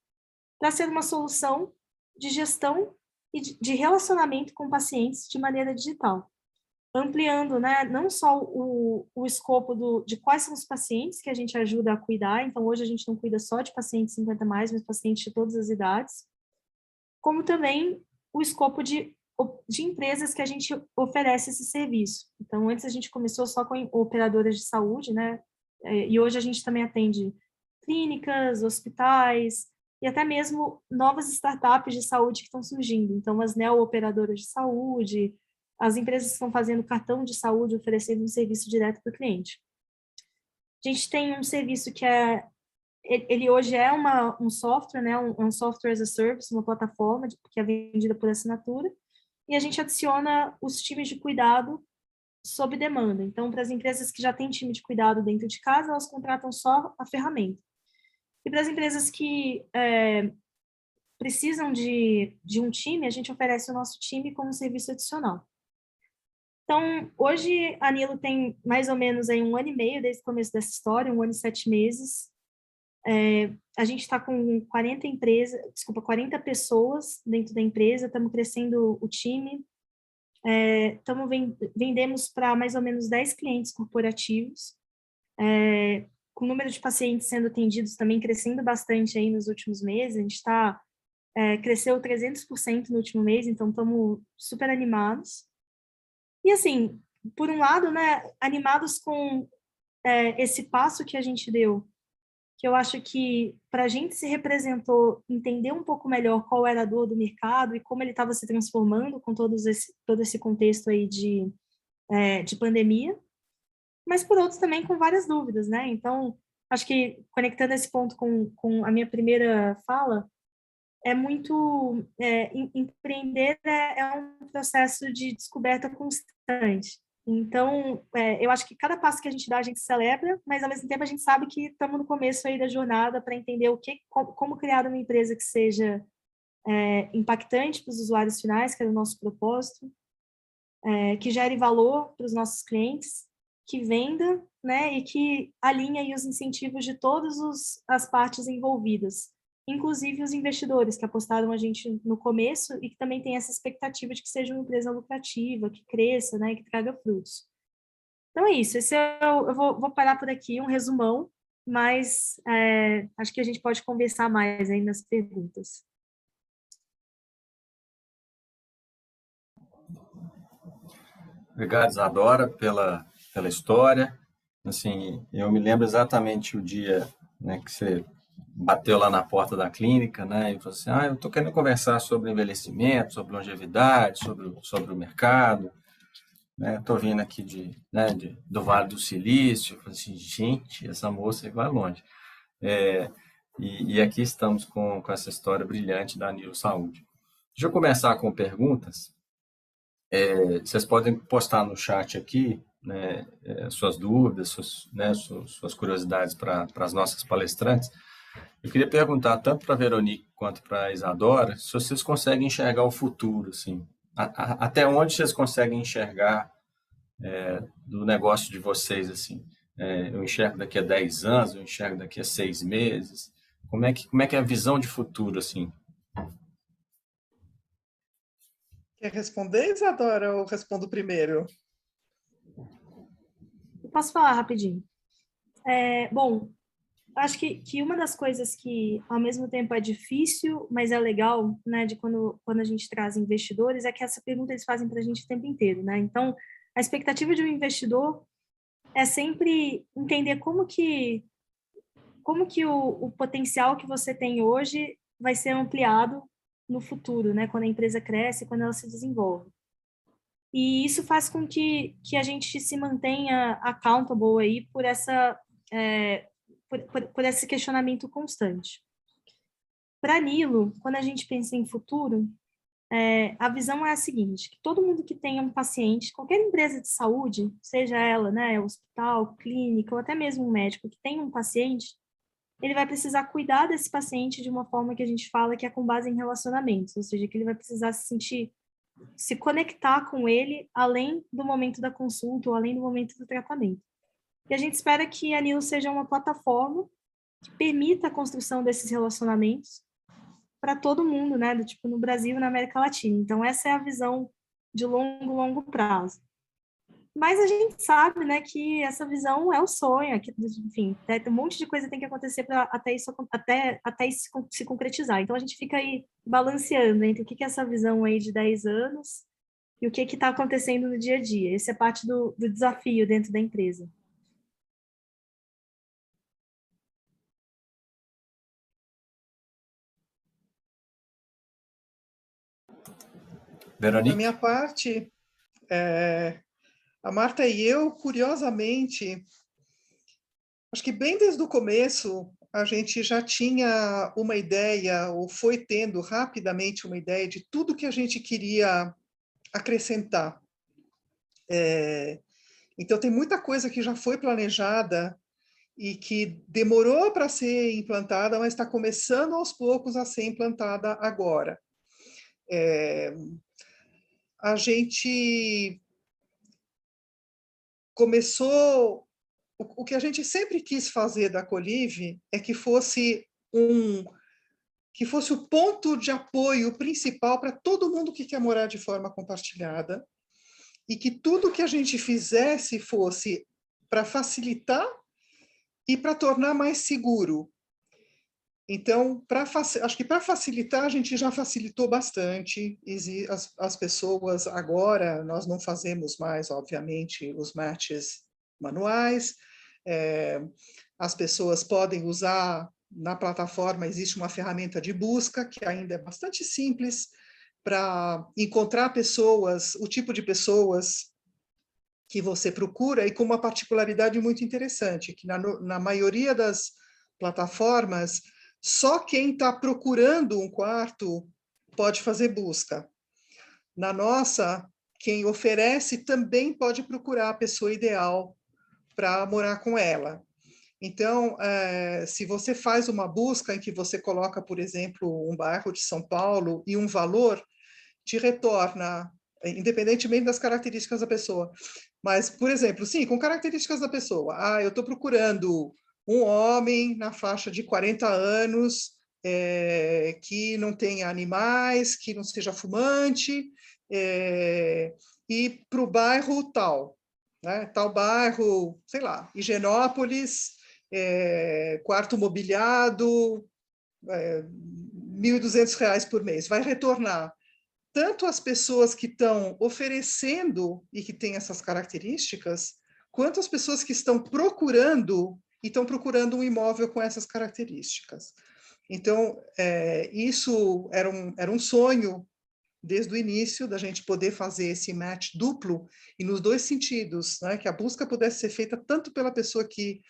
para ser uma solução de gestão e de relacionamento com pacientes de maneira digital, ampliando, né, não só o escopo de quais são os pacientes que a gente ajuda a cuidar. Então, hoje a gente não cuida só de pacientes 50+, mas pacientes de todas as idades, como também o escopo de empresas que a gente oferece esse serviço. Então, antes a gente começou só com operadoras de saúde, né? E hoje a gente também atende clínicas, hospitais e até mesmo novas startups de saúde que estão surgindo. Então, as neo-operadoras de saúde, as empresas que estão fazendo cartão de saúde, oferecendo um serviço direto para o cliente. A gente tem um serviço que ele hoje é um software, né? Um software as a service, uma plataforma que é vendida por assinatura, e a gente adiciona os times de cuidado sob demanda. Então, para as empresas que já têm time de cuidado dentro de casa, elas contratam só a ferramenta. E para as empresas que precisam de um time, a gente oferece o nosso time como serviço adicional. Então, hoje a Nilo tem mais ou menos aí 1 ano e meio desde o começo dessa história, 1 ano e 7 meses. a gente está com 40 pessoas dentro da empresa, estamos crescendo o time, vendemos para mais ou menos 10 clientes corporativos, com o número de pacientes sendo atendidos também crescendo bastante aí nos últimos meses, a gente cresceu 300% no último mês, então estamos super animados. E assim, por um lado, né, animados com esse passo que a gente deu, que eu acho que para a gente se representou entender um pouco melhor qual era a dor do mercado e como ele estava se transformando com todo esse contexto aí de pandemia, mas por outros também com várias dúvidas, né? Então, acho que conectando esse ponto com a minha primeira fala, empreender é um processo de descoberta constante. Então, eu acho que cada passo que a gente dá, a gente celebra, mas ao mesmo tempo a gente sabe que estamos no começo aí da jornada para entender como criar uma empresa que seja impactante para os usuários finais, que é o nosso propósito, que gere valor para os nossos clientes, que venda, né, e que alinhe aí os incentivos de todas as partes envolvidas, inclusive os investidores que apostaram a gente no começo e que também tem essa expectativa de que seja uma empresa lucrativa, que cresça, né, que traga frutos. Então é isso, eu vou parar por aqui, um resumão, mas acho que a gente pode conversar mais aí nas perguntas. Obrigado, Isadora, pela história. Assim, eu me lembro exatamente o dia, né, que você bateu lá na porta da clínica, né, e falou assim, eu estou querendo conversar sobre envelhecimento, sobre longevidade, sobre o mercado, né, estou vindo aqui do Vale do Silício. Eu falei assim, gente, essa moça vai longe. E aqui estamos com essa história brilhante da Neo Saúde. Deixa eu começar com perguntas. Vocês podem postar no chat aqui, né, suas dúvidas, suas curiosidades para as nossas palestrantes. Eu queria perguntar tanto para a Veronique quanto para a Isadora se vocês conseguem enxergar o futuro, assim, até onde vocês conseguem enxergar do negócio de vocês, assim. Eu enxergo daqui a 10 anos, eu enxergo daqui a 6 meses. Como é que é a visão de futuro, assim? Quer responder, Isadora, ou respondo primeiro? Eu posso falar rapidinho. Bom, acho que uma das coisas que, ao mesmo tempo, é difícil, mas é legal, né, de quando a gente traz investidores, é que essa pergunta eles fazem para a gente o tempo inteiro, né? Então, a expectativa de um investidor é sempre entender como que o potencial que você tem hoje vai ser ampliado no futuro, né? Quando a empresa cresce, quando ela se desenvolve. E isso faz com que a gente se mantenha accountable aí por por esse questionamento constante. Para a Nilo, quando a gente pensa em futuro, a visão é a seguinte, que todo mundo que tenha um paciente, qualquer empresa de saúde, seja ela, né, hospital, clínica, ou até mesmo um médico que tenha um paciente, ele vai precisar cuidar desse paciente de uma forma que a gente fala que é com base em relacionamentos, ou seja, que ele vai precisar se conectar com ele além do momento da consulta ou além do momento do tratamento. E a gente espera que a Nilo seja uma plataforma que permita a construção desses relacionamentos para todo mundo, né, no Brasil e na América Latina. Então, essa é a visão de longo prazo. Mas a gente sabe, né, que essa visão é o sonho, que, enfim, um monte de coisa tem que acontecer para até isso se concretizar. Então, a gente fica aí balanceando entre o que é essa visão aí de 10 anos e o que está acontecendo no dia a dia. Esse é parte do desafio dentro da empresa. Veronique? Da minha parte, a Marta e eu, curiosamente, acho que bem desde o começo, a gente já tinha uma ideia, ou foi tendo rapidamente uma ideia de tudo que a gente queria acrescentar. Então, tem muita coisa que já foi planejada e que demorou para ser implantada, mas está começando aos poucos a ser implantada agora. A gente começou... O que a gente sempre quis fazer da Colive é que fosse que fosse o ponto de apoio principal para todo mundo que quer morar de forma compartilhada, e que tudo que a gente fizesse fosse para facilitar e para tornar mais seguro. Então, acho que para facilitar, a gente já facilitou bastante. As pessoas agora, nós não fazemos mais, obviamente, os matches manuais. As pessoas podem usar, na plataforma existe uma ferramenta de busca, que ainda é bastante simples, para encontrar pessoas, o tipo de pessoas que você procura, e com uma particularidade muito interessante, que na maioria das plataformas, só quem está procurando um quarto pode fazer busca. Na nossa, quem oferece também pode procurar a pessoa ideal para morar com ela. Então, se você faz uma busca em que você coloca, por exemplo, um bairro de São Paulo e um valor, te retorna, independentemente das características da pessoa. Mas, por exemplo, sim, com características da pessoa. Eu estou procurando um homem na faixa de 40 anos, que não tenha animais, que não seja fumante, e para o bairro tal, né? Tal bairro, sei lá, Higienópolis, quarto mobiliado, R$ 1.200 por mês. Vai retornar tanto as pessoas que estão oferecendo e que têm essas características, quanto as pessoas que estão procurando e estão procurando um imóvel com essas características. Então, isso era um sonho desde o início, da gente poder fazer esse match duplo, e nos dois sentidos, né? Que a busca pudesse ser feita tanto pela pessoa que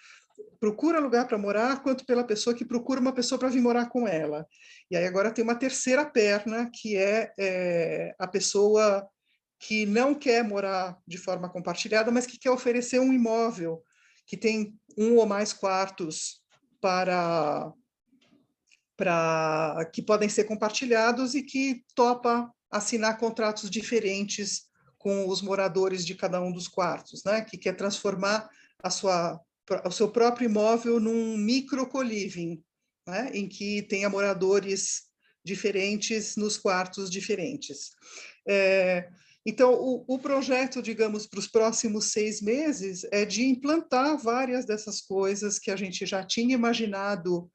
procura lugar para morar, quanto pela pessoa que procura uma pessoa para vir morar com ela. E aí agora tem uma terceira perna, que é a pessoa que não quer morar de forma compartilhada, mas que quer oferecer um imóvel que tem um ou mais quartos que podem ser compartilhados, e que topa assinar contratos diferentes com os moradores de cada um dos quartos, né? Que quer transformar o seu próprio imóvel num micro-co-living, né? Em que tenha moradores diferentes nos quartos diferentes. Então, o projeto, digamos, para os próximos 6 meses é de implantar várias dessas coisas que a gente já tinha imaginado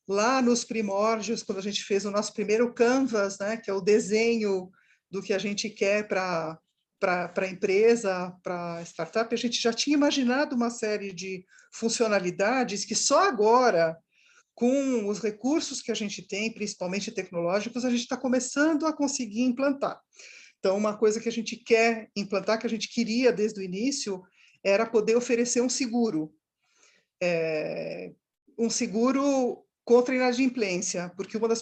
lá nos primórdios, quando a gente fez o nosso primeiro canvas, né, que é o desenho do que a gente quer para a empresa, para a startup. A gente já tinha imaginado uma série de funcionalidades que só agora, com os recursos que a gente tem, principalmente tecnológicos, a gente está começando a conseguir implantar. Então, uma coisa que a gente quer implantar, que a gente queria desde o início, era poder oferecer um seguro. Um seguro contra a inadimplência, porque uma das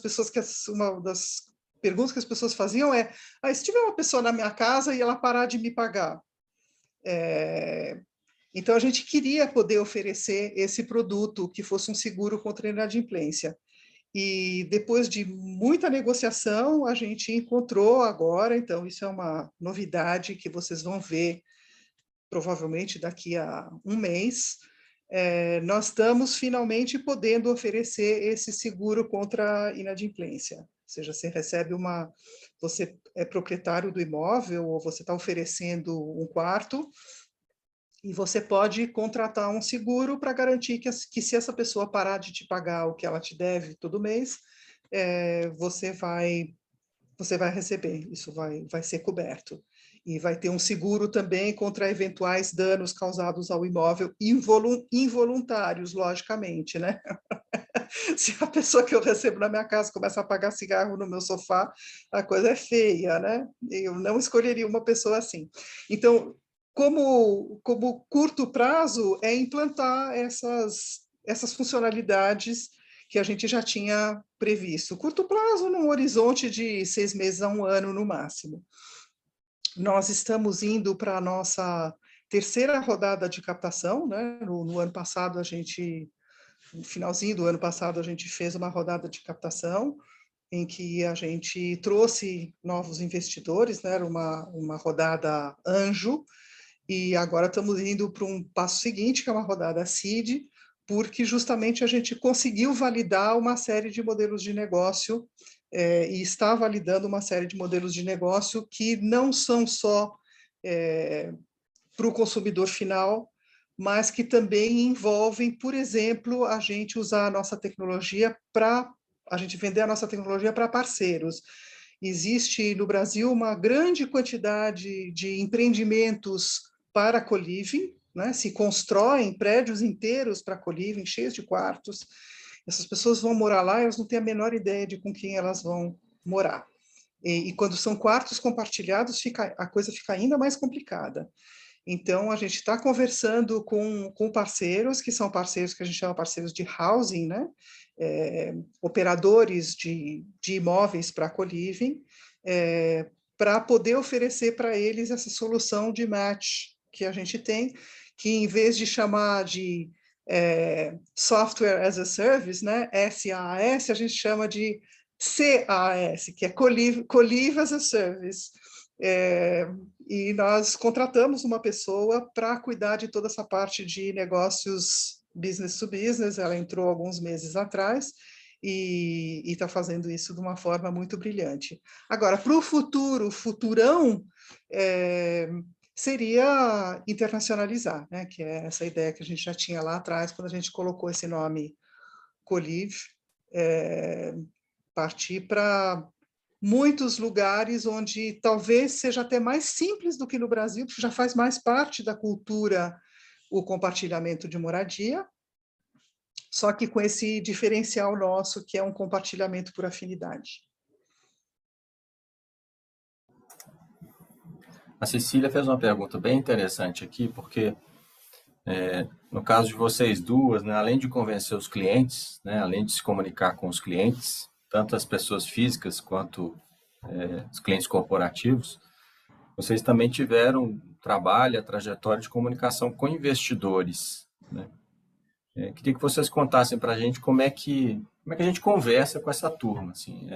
perguntas que as pessoas faziam é: se tiver uma pessoa na minha casa e ela parar de me pagar? Então, a gente queria poder oferecer esse produto que fosse um seguro contra a inadimplência. E depois de muita negociação, a gente encontrou agora, então isso é uma novidade que vocês vão ver provavelmente daqui a um mês. Nós estamos finalmente podendo oferecer esse seguro contra a inadimplência. Ou seja, você é proprietário do imóvel, ou você está oferecendo um quarto, e você pode contratar um seguro para garantir que se essa pessoa parar de te pagar o que ela te deve todo mês, você vai receber, isso vai ser coberto. E vai ter um seguro também contra eventuais danos causados ao imóvel, involuntários, logicamente, né? Se a pessoa que eu recebo na minha casa começa a apagar cigarro no meu sofá, a coisa é feia, né? Eu não escolheria uma pessoa assim. Então, como curto prazo, é implantar essas funcionalidades que a gente já tinha previsto. Curto prazo, num horizonte de 6 meses a 1 ano, no máximo. Nós estamos indo para a nossa terceira rodada de captação, né? No ano passado, no finalzinho do ano passado, a gente fez uma rodada de captação, em que a gente trouxe novos investidores, né? Era uma rodada anjo, e agora estamos indo para um passo seguinte, que é uma rodada seed, porque justamente a gente conseguiu validar uma série de modelos de negócio e está validando uma série de modelos de negócio que não são só para o consumidor final, mas que também envolvem, por exemplo, a gente usar a nossa tecnologia a gente vender a nossa tecnologia para parceiros. Existe no Brasil uma grande quantidade de empreendimentos para co-living, né? Se constroem prédios inteiros para co-living, cheios de quartos. Essas pessoas vão morar lá, elas não têm a menor ideia de com quem elas vão morar. E quando são quartos compartilhados, a coisa fica ainda mais complicada. Então, a gente está conversando com parceiros, que são parceiros que a gente chama parceiros de housing, né? Operadores de imóveis para co-living, para poder oferecer para eles essa solução de match que a gente tem, que em vez de chamar de Software as a Service, né? SaaS, a gente chama de CaaS, que é Co-Live as a Service. E nós contratamos uma pessoa para cuidar de toda essa parte de negócios business to business. Ela entrou alguns meses atrás e está fazendo isso de uma forma muito brilhante. Agora, para o futurão, seria internacionalizar, né? Que é essa ideia que a gente já tinha lá atrás, quando a gente colocou esse nome Co-Live, partir para muitos lugares onde talvez seja até mais simples do que no Brasil, porque já faz mais parte da cultura o compartilhamento de moradia, só que com esse diferencial nosso, que é um compartilhamento por afinidade. A Cecília fez uma pergunta bem interessante aqui, porque no caso de vocês duas, né, além de convencer os clientes, né, além de se comunicar com os clientes, tanto as pessoas físicas quanto os clientes corporativos, vocês também tiveram trabalho, a trajetória de comunicação com investidores, né? Queria que vocês contassem para a gente como é que a gente conversa com essa turma. Assim,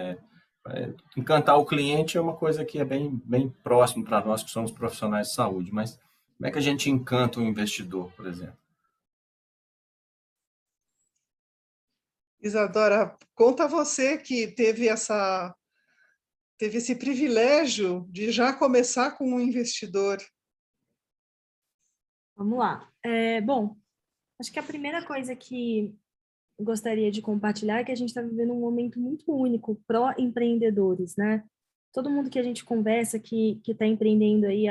encantar o cliente é uma coisa que é bem próximo para nós que somos profissionais de saúde, mas como é que a gente encanta o investidor, por exemplo? Isadora, conta você que teve esse privilégio de já começar com um investidor. Vamos lá. Bom, acho que a primeira coisa que eu gostaria de compartilhar é que a gente está vivendo um momento muito único pró-empreendedores, né? Todo mundo que a gente conversa que está empreendendo aí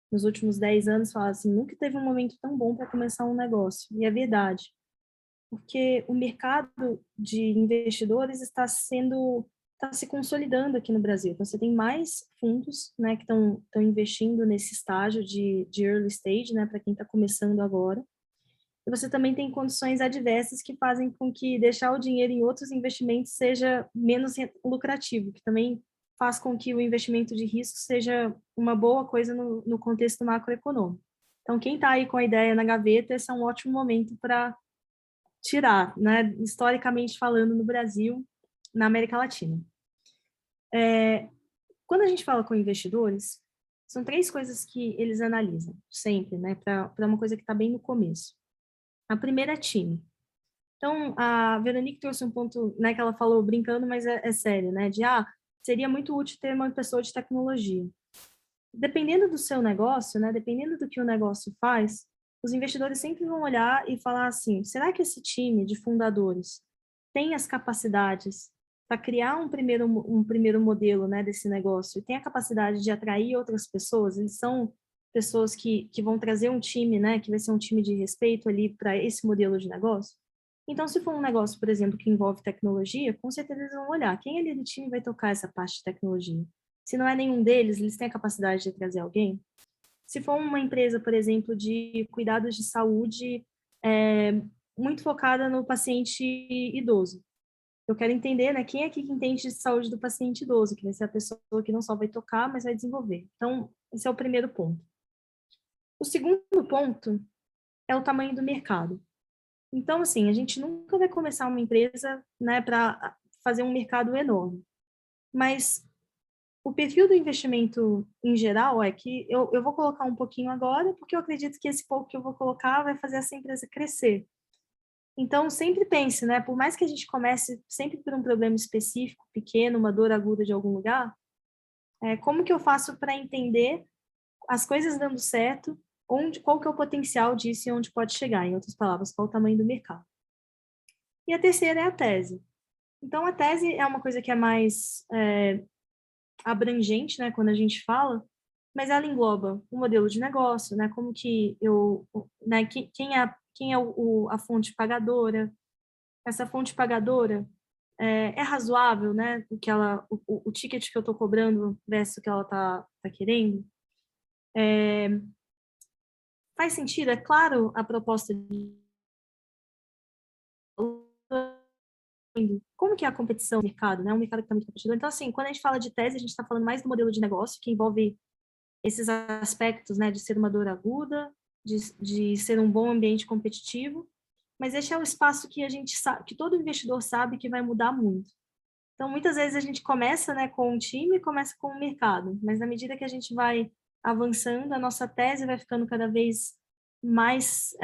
nos últimos 10 anos fala assim, nunca teve um momento tão bom para começar um negócio. E é verdade. Porque o mercado de investidores está se consolidando aqui no Brasil. Então, você tem mais fundos, né, que estão investindo nesse estágio de early stage, né, para quem está começando agora. E você também tem condições adversas que fazem com que deixar o dinheiro em outros investimentos seja menos lucrativo, que também faz com que o investimento de risco seja uma boa coisa no contexto macroeconômico. Então, quem está aí com a ideia na gaveta, esse é um ótimo momento para tirar, né, historicamente falando, no Brasil, na América Latina. Quando a gente fala com investidores, são 3 coisas que eles analisam, sempre, né, para uma coisa que está bem no começo. A primeira é time. Então, a Veronique trouxe um ponto, né, que ela falou brincando, mas é sério, né, de, seria muito útil ter uma pessoa de tecnologia. Dependendo do seu negócio, né, dependendo do que o negócio faz, os investidores sempre vão olhar e falar assim, será que esse time de fundadores tem as capacidades para criar um primeiro modelo, né, desse negócio e tem a capacidade de atrair outras pessoas? Eles são pessoas que vão trazer um time, né, que vai ser um time de respeito ali para esse modelo de negócio? Então, se for um negócio, por exemplo, que envolve tecnologia, com certeza eles vão olhar quem ali do time vai tocar essa parte de tecnologia. Se não é nenhum deles, eles têm a capacidade de trazer alguém? Se for uma empresa, por exemplo, de cuidados de saúde muito focada no paciente idoso, eu quero entender, né, quem é que entende de saúde do paciente idoso, que vai ser a pessoa que não só vai tocar, mas vai desenvolver. Então, esse é o primeiro ponto. O segundo ponto é o tamanho do mercado. Então, assim, a gente nunca vai começar uma empresa, né, para fazer um mercado enorme. Mas o perfil do investimento em geral é que eu vou colocar um pouquinho agora, porque eu acredito que esse pouco que eu vou colocar vai fazer essa empresa crescer. Então, sempre pense, né? Por mais que a gente comece sempre por um problema específico, pequeno, uma dor aguda de algum lugar, como que eu faço para entender as coisas dando certo, qual que é o potencial disso e onde pode chegar? Em outras palavras, qual o tamanho do mercado? E a terceira é a tese. Então, a tese é uma coisa que é mais abrangente, né, quando a gente fala, mas ela engloba o modelo de negócio, né, como que né, quem é a fonte pagadora, essa fonte pagadora é razoável, né, o ticket que eu estou cobrando versus o que ela tá querendo, faz sentido, é claro a proposta de como que é a competição no mercado, né? Um mercado que está muito competitivo. Então, assim, quando a gente fala de tese, a gente está falando mais do modelo de negócio, que envolve esses aspectos, né, de ser uma dor aguda, de ser um bom ambiente competitivo, mas esse é o espaço que a gente sabe, que todo investidor sabe que vai mudar muito. Então, muitas vezes a gente começa, né, com um time, começa com o mercado, mas na medida que a gente vai avançando, a nossa tese vai ficando cada vez mais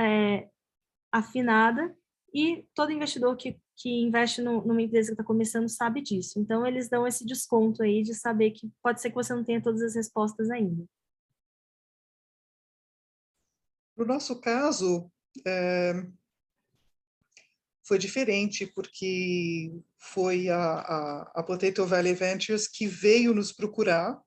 afinada, e todo investidor que investe numa empresa que está começando sabe disso. Então, eles dão esse desconto aí de saber que pode ser que você não tenha todas as respostas ainda. No nosso caso, foi diferente, porque foi a Potato Valley Ventures que veio nos procurar,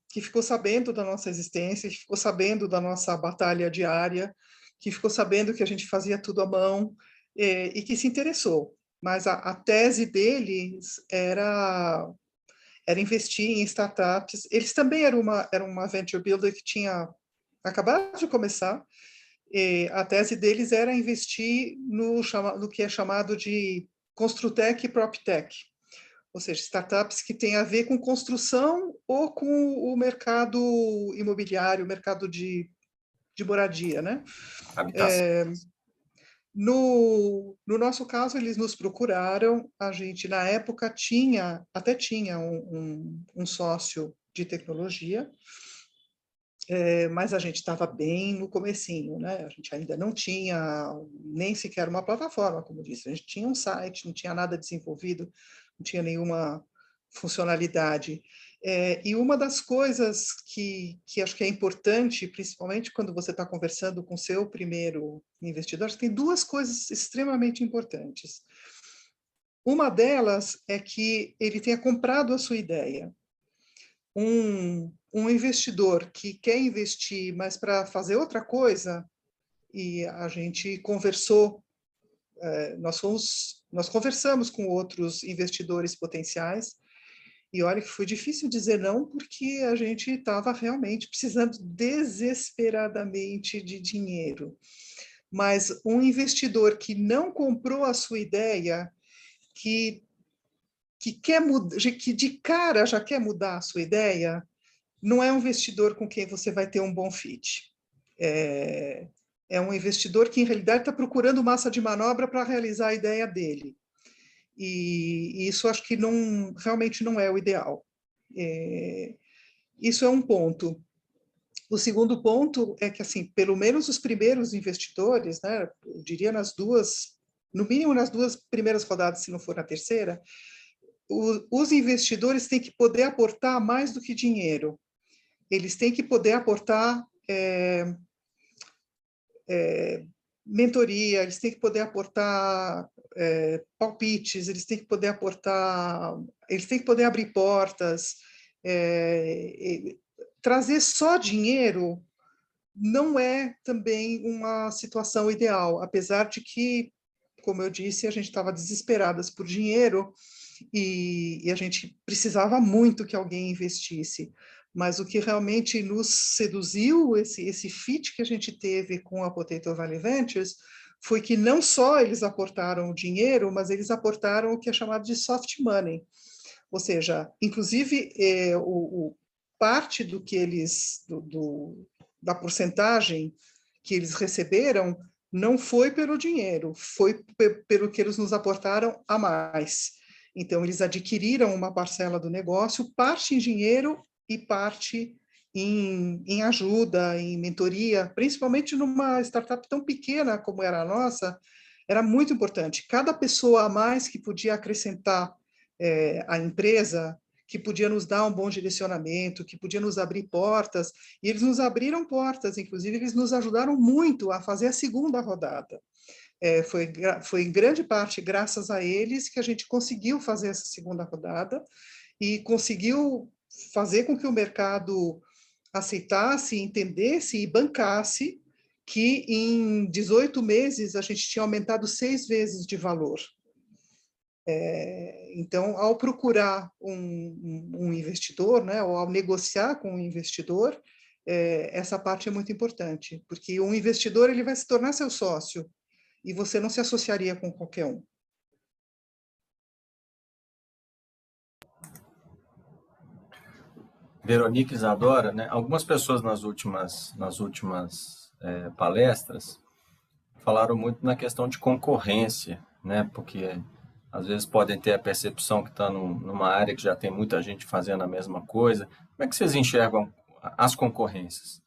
que ficou sabendo da nossa existência, que ficou sabendo da nossa batalha diária, que ficou sabendo que a gente fazia tudo à mão, e que se interessou. Mas a tese deles era investir em startups. Eles também eram uma venture builder que tinha acabado de começar. A tese deles era investir no que é chamado de Construtech e PropTech, ou seja, startups que têm a ver com construção ou com o mercado imobiliário, o mercado de moradia, né? Habitação. No nosso caso, eles nos procuraram, a gente, na época, até tinha um sócio de tecnologia, mas a gente estava bem no comecinho, né? A gente ainda não tinha nem sequer uma plataforma, como disse. A gente tinha um site, não tinha nada desenvolvido, não tinha nenhuma funcionalidade. E uma das coisas que acho que é importante, principalmente quando você está conversando com seu primeiro investidor, tem duas coisas extremamente importantes. Uma delas é que ele tenha comprado a sua ideia. Um investidor que quer investir, mas para fazer outra coisa, e a gente conversou, nós conversamos com outros investidores potenciais, e olha que foi difícil dizer não, porque a gente estava realmente precisando desesperadamente de dinheiro. Mas um investidor que não comprou a sua ideia, que quer mudar, que de cara já quer mudar a sua ideia, não é um investidor com quem você vai ter um bom fit. É um investidor que, em realidade, está procurando massa de manobra para realizar a ideia dele. E isso acho que realmente não é o ideal. Isso é um ponto. O segundo ponto é que, assim, pelo menos os primeiros investidores, né, eu diria no mínimo nas duas primeiras rodadas, se não for na terceira, os investidores têm que poder aportar mais do que dinheiro. Eles têm que poder aportar mentoria, eles têm que poder aportar palpites, eles têm que poder abrir portas. Trazer só dinheiro não é também uma situação ideal, apesar de que, como eu disse, a gente estava desesperadas por dinheiro e a gente precisava muito que alguém investisse. Mas o que realmente nos seduziu, esse fit que a gente teve com a Potato Valley Ventures, foi que não só eles aportaram o dinheiro, mas eles aportaram o que é chamado de soft money. Ou seja, inclusive, parte do que eles, da porcentagem que eles receberam, não foi pelo dinheiro, foi pelo que eles nos aportaram a mais. Então, eles adquiriram uma parcela do negócio, parte em dinheiro e parte em ajuda, em mentoria, principalmente numa startup tão pequena como era a nossa, era muito importante. Cada pessoa a mais que podia acrescentar à empresa, que podia nos dar um bom direcionamento, que podia nos abrir portas, e eles nos abriram portas, inclusive eles nos ajudaram muito a fazer a segunda rodada. Foi em grande parte graças a eles que a gente conseguiu fazer essa segunda rodada e conseguiu fazer com que o mercado aceitasse, entendesse e bancasse que em 18 meses a gente tinha aumentado 6 vezes de valor. Então, ao procurar um investidor, né, ou ao negociar com um investidor, essa parte é muito importante, porque um investidor ele vai se tornar seu sócio, e você não se associaria com qualquer um. Veronique Isadora, né? Algumas pessoas nas últimas palestras falaram muito na questão de concorrência, né? Porque às vezes podem ter a percepção que está numa área que já tem muita gente fazendo a mesma coisa. Como é que vocês enxergam as concorrências?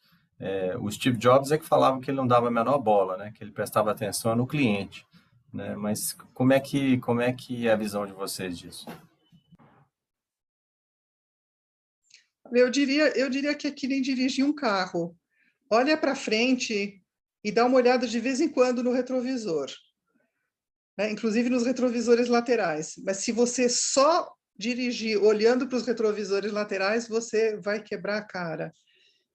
O Steve Jobs é que falava que ele não dava a menor bola, né? Que ele prestava atenção no cliente, né? Mas como é que é a visão de vocês disso? Eu diria que é que nem dirigir um carro. Olha para frente e dá uma olhada de vez em quando no retrovisor, né? Inclusive nos retrovisores laterais. Mas se você só dirigir olhando para os retrovisores laterais, você vai quebrar a cara.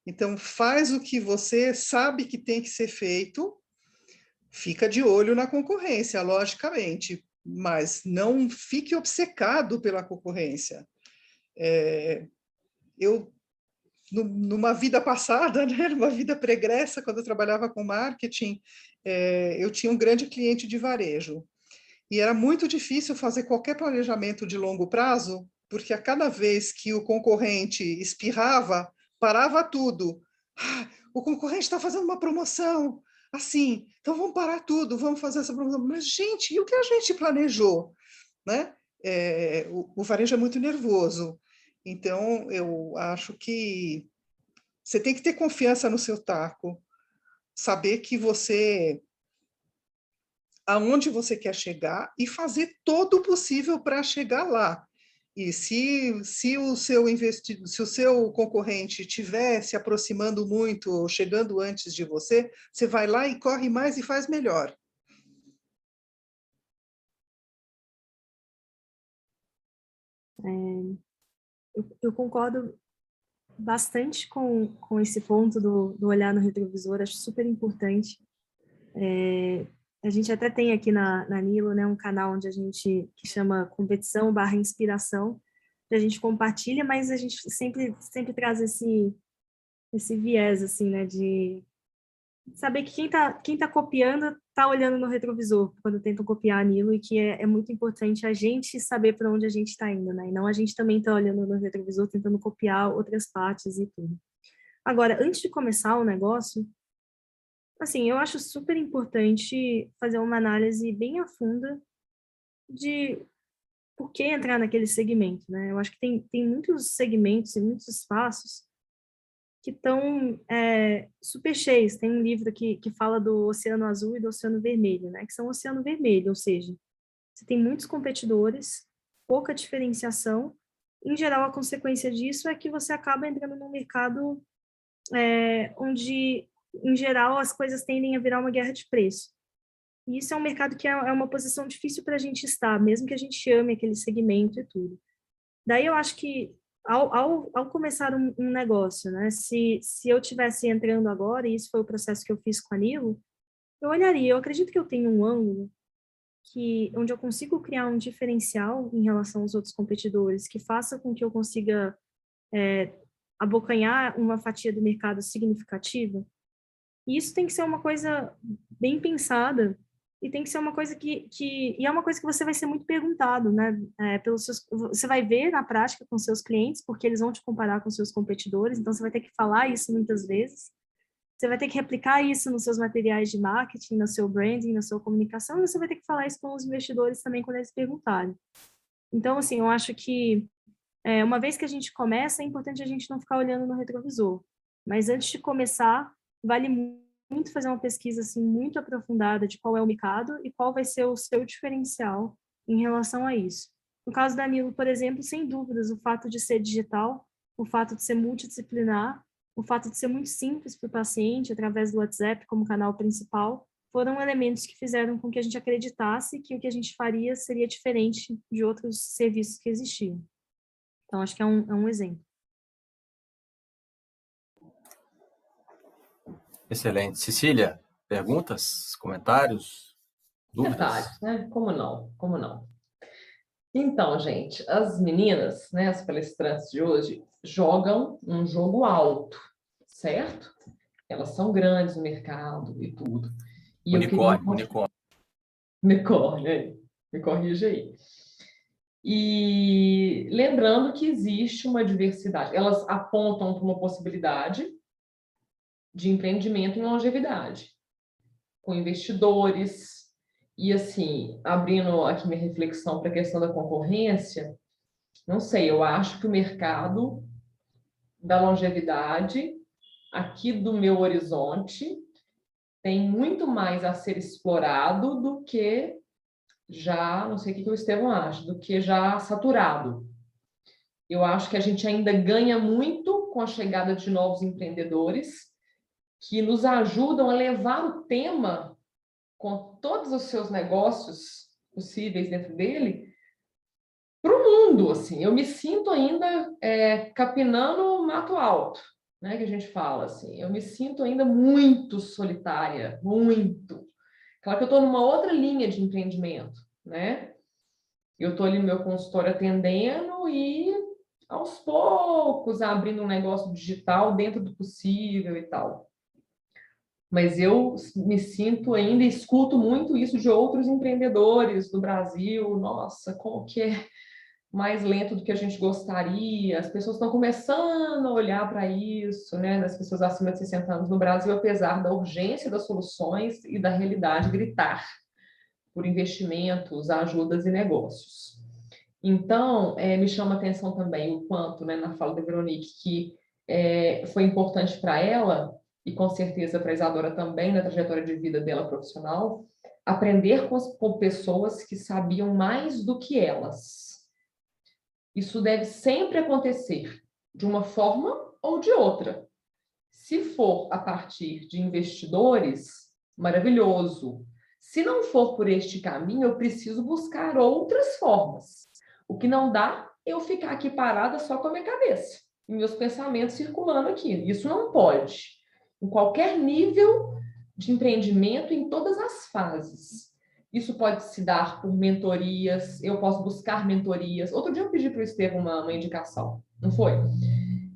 Então, faz o que você sabe que tem que ser feito, fica de olho na concorrência, logicamente, mas não fique obcecado pela concorrência. Eu, numa vida passada, né, numa vida pregressa, quando eu trabalhava com marketing, eu tinha um grande cliente de varejo. E era muito difícil fazer qualquer planejamento de longo prazo, porque a cada vez que o concorrente espirrava, parava tudo. O concorrente está fazendo uma promoção, assim, então vamos parar tudo, vamos fazer essa promoção. Mas, gente, e o que a gente planejou? Né? O varejo é muito nervoso. Então, eu acho que você tem que ter confiança no seu taco, saber que aonde você quer chegar e fazer todo o possível para chegar lá. E se o seu concorrente estiver se aproximando muito, ou chegando antes de você, você vai lá e corre mais e faz melhor. Eu concordo bastante com esse ponto do olhar no retrovisor, acho super importante. A gente até tem aqui na Nilo, né, um canal onde a gente, que chama competição/inspiração, que a gente compartilha, mas a gente sempre traz esse viés, assim, né, de saber que quem tá copiando tá olhando no retrovisor quando tentam copiar a Nilo, e que é muito importante a gente saber para onde a gente está indo, né, e não a gente também tá olhando no retrovisor tentando copiar outras partes e tudo. Agora, antes de começar o negócio, assim, eu acho super importante fazer uma análise bem a fundo de por que entrar naquele segmento, né? Eu acho que tem muitos segmentos e muitos espaços que estão super cheios. Tem um livro que fala do Oceano Azul e do Oceano Vermelho, né? Que são o Oceano Vermelho, ou seja, você tem muitos competidores, pouca diferenciação. Em geral, a consequência disso é que você acaba entrando num mercado onde, em geral, as coisas tendem a virar uma guerra de preço. E isso é um mercado que é uma posição difícil para a gente estar, mesmo que a gente ame aquele segmento e tudo. Daí eu acho que, ao começar um negócio, né, se eu estivesse entrando agora, e isso foi o processo que eu fiz com a Nilo, eu olharia, eu acredito que eu tenho um ângulo onde eu consigo criar um diferencial em relação aos outros competidores, que faça com que eu consiga abocanhar uma fatia do mercado significativa. E isso tem que ser uma coisa bem pensada, e tem que ser uma coisa e é uma coisa que você vai ser muito perguntado, né? Você vai ver na prática com seus clientes, porque eles vão te comparar com seus competidores, então você vai ter que falar isso muitas vezes. Você vai ter que replicar isso nos seus materiais de marketing, no seu branding, na sua comunicação, e você vai ter que falar isso com os investidores também quando eles perguntarem. Então, assim, eu acho que Uma vez que a gente começa, é importante a gente não ficar olhando no retrovisor. Mas antes de começar, vale muito fazer uma pesquisa assim, muito aprofundada de qual é o mercado e qual vai ser o seu diferencial em relação a isso. No caso da Nilo, por exemplo, sem dúvidas, o fato de ser digital, o fato de ser multidisciplinar, o fato de ser muito simples para o paciente, através do WhatsApp como canal principal, foram elementos que fizeram com que a gente acreditasse que o que a gente faria seria diferente de outros serviços que existiam. Então, acho que é um exemplo. Excelente. Cecília, perguntas, comentários, dúvidas? Detalhes, né? Como não? Como não? Então, gente, as meninas, né, as palestrantes de hoje, jogam um jogo alto, certo? Elas são grandes no mercado e tudo. E Unicórnio, unicórnio. Me corrige aí. E lembrando que existe uma diversidade. Elas apontam para uma possibilidade de empreendimento em longevidade, com investidores. E assim, abrindo aqui minha reflexão para a questão da concorrência, não sei, eu acho que o mercado da longevidade, aqui do meu horizonte, tem muito mais a ser explorado do que já, não sei o que o Estevão acha, do que já saturado. Eu acho que a gente ainda ganha muito com a chegada de novos empreendedores que nos ajudam a levar o tema, com todos os seus negócios possíveis dentro dele, para o mundo. Assim. Eu me sinto ainda capinando mato alto, né, que a gente fala. Assim. Eu me sinto ainda muito solitária, muito. Claro que eu estou numa outra linha de empreendimento, né? Eu estou ali no meu consultório atendendo e, aos poucos, abrindo um negócio digital dentro do possível e tal. Mas eu me sinto ainda, escuto muito isso de outros empreendedores do Brasil. Nossa, como que é mais lento do que a gente gostaria. As pessoas estão começando a olhar para isso, né? Das pessoas acima de 60 anos no Brasil, apesar da urgência das soluções e da realidade gritar por investimentos, ajudas e negócios. Então, me chama a atenção também o quanto, né, na fala da Veronique, que foi importante para ela, e com certeza para a Isadora também, na trajetória de vida dela profissional, aprender com pessoas que sabiam mais do que elas. Isso deve sempre acontecer, de uma forma ou de outra. Se for a partir de investidores, maravilhoso. Se não for por este caminho, eu preciso buscar outras formas. O que não dá, eu ficar aqui parada só com a minha cabeça, e meus pensamentos circulando aqui. Isso não pode. Em qualquer nível de empreendimento, em todas as fases. Isso pode se dar por mentorias, eu posso buscar mentorias. Outro dia eu pedi para o Estevão uma indicação, não foi?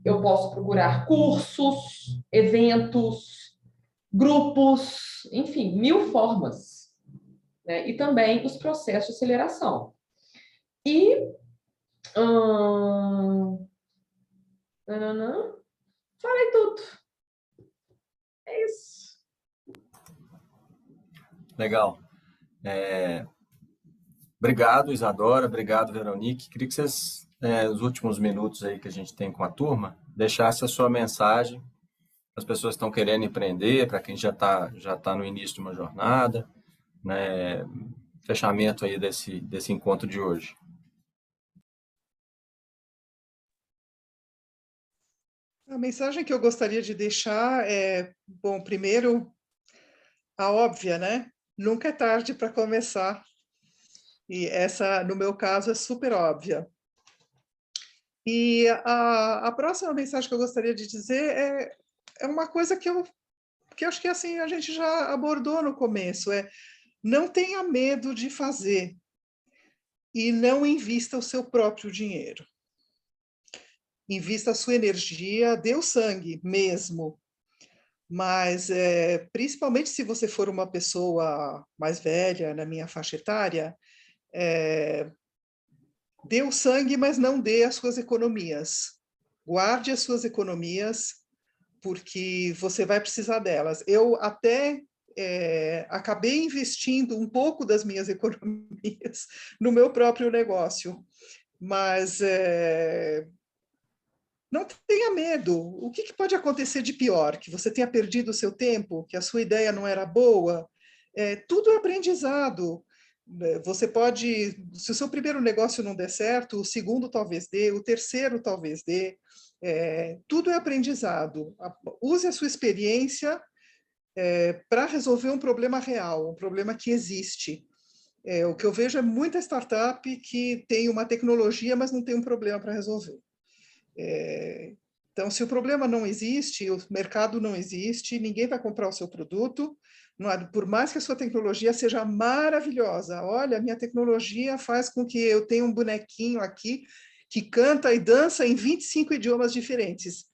Eu posso procurar cursos, eventos, grupos, enfim, 1000 formas. Né? E também os processos de aceleração. E falei tudo. É isso. Legal. Obrigado, Isadora. Obrigado, Veronique. Queria que vocês, nos últimos minutos aí que a gente tem com a turma, deixasse a sua mensagem. As pessoas estão querendo empreender, para quem já tá no início de uma jornada, né? Fechamento aí desse encontro de hoje. A mensagem que eu gostaria de deixar é, bom, primeiro, a óbvia, né? Nunca é tarde para começar. E essa, no meu caso, é super óbvia. E a próxima mensagem que eu gostaria de dizer é uma coisa que eu acho que assim a gente já abordou no começo, não tenha medo de fazer e não invista o seu próprio dinheiro. Invista a sua energia, dê o sangue mesmo, mas principalmente se você for uma pessoa mais velha, na minha faixa etária, dê o sangue, mas não dê as suas economias. Guarde as suas economias, porque você vai precisar delas. Eu até acabei investindo um pouco das minhas economias no meu próprio negócio. Mas não tenha medo. O que pode acontecer de pior? Que você tenha perdido o seu tempo, que a sua ideia não era boa? Tudo é aprendizado. Você pode, se o seu primeiro negócio não der certo, o segundo talvez dê, o terceiro talvez dê. Tudo é aprendizado. Use a sua experiência para resolver um problema real, um problema que existe. O que eu vejo é muita startup que tem uma tecnologia, mas não tem um problema para resolver. Então, se o problema não existe, o mercado não existe, ninguém vai comprar o seu produto, por mais que a sua tecnologia seja maravilhosa. Olha, a minha tecnologia faz com que eu tenha um bonequinho aqui que canta e dança em 25 idiomas diferentes.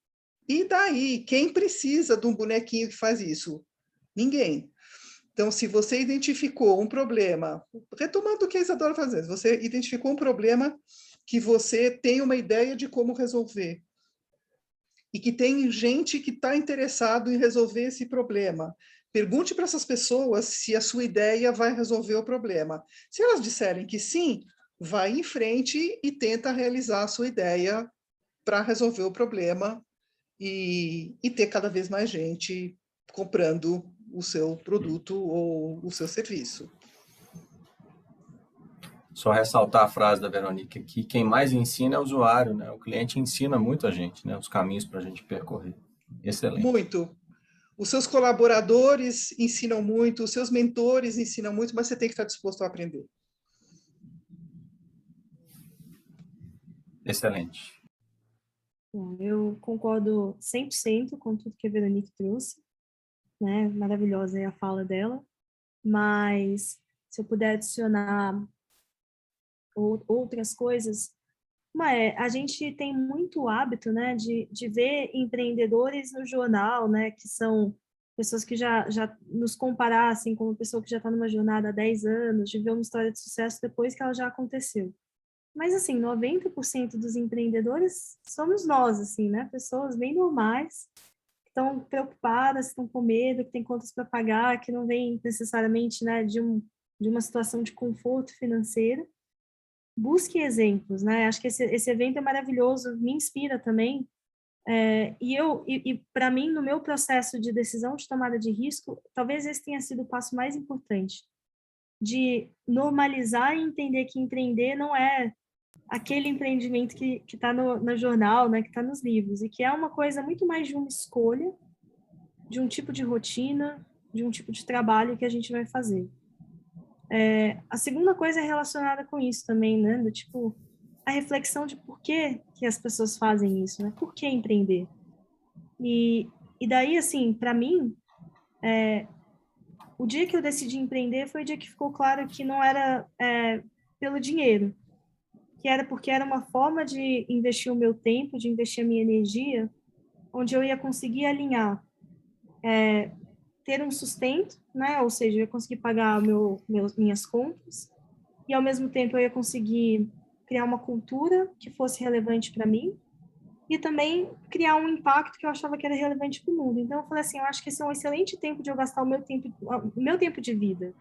E daí? Quem precisa de um bonequinho que faz isso? Ninguém. Então, se você identificou um problema, retomando o que a Isadora está fazendo, você identificou um problema que você tem uma ideia de como resolver, e que tem gente que está interessado em resolver esse problema. Pergunte para essas pessoas se a sua ideia vai resolver o problema. Se elas disserem que sim, vai em frente e tenta realizar a sua ideia para resolver o problema e ter cada vez mais gente comprando o seu produto ou o seu serviço. Só ressaltar a frase da Verônica aqui, quem mais ensina é o usuário, né? O cliente ensina muito a gente, né? Os caminhos para a gente percorrer. Excelente. Muito. Os seus colaboradores ensinam muito, os seus mentores ensinam muito, mas você tem que estar disposto a aprender. Excelente. Bom, eu concordo 100% com tudo que a Veronique trouxe, né? Maravilhosa é a fala dela, mas se eu puder adicionar outras coisas, a gente tem muito hábito, né, de ver empreendedores no jornal, né, que são pessoas que já nos comparassem como pessoa que já está numa jornada há 10 anos, de ver uma história de sucesso depois que ela já aconteceu. Mas, assim, 90% dos empreendedores somos nós, assim, né, pessoas bem normais, que estão preocupadas, que estão com medo, que têm contas para pagar, que não vêm necessariamente, né, de uma situação de conforto financeiro. Busque exemplos, né? Acho que esse evento é maravilhoso, me inspira também. E para mim, no meu processo de decisão de tomada de risco, talvez esse tenha sido o passo mais importante, de normalizar e entender que empreender não é aquele empreendimento que está no jornal, né? Que está nos livros, e que é uma coisa muito mais de uma escolha, de um tipo de rotina, de um tipo de trabalho que a gente vai fazer. A segunda coisa é relacionada com isso também, né? Do tipo, a reflexão de por que as pessoas fazem isso, né? Por que empreender? E daí, assim, para mim, o dia que eu decidi empreender foi o dia que ficou claro que não era pelo dinheiro, que era porque era uma forma de investir o meu tempo, de investir a minha energia, onde eu ia conseguir alinhar ter um sustento, né? Ou seja, eu ia conseguir pagar minhas contas e, ao mesmo tempo, eu ia conseguir criar uma cultura que fosse relevante para mim e também criar um impacto que eu achava que era relevante para o mundo. Então, eu falei assim, eu acho que esse é um excelente tempo de eu gastar o meu tempo de vida.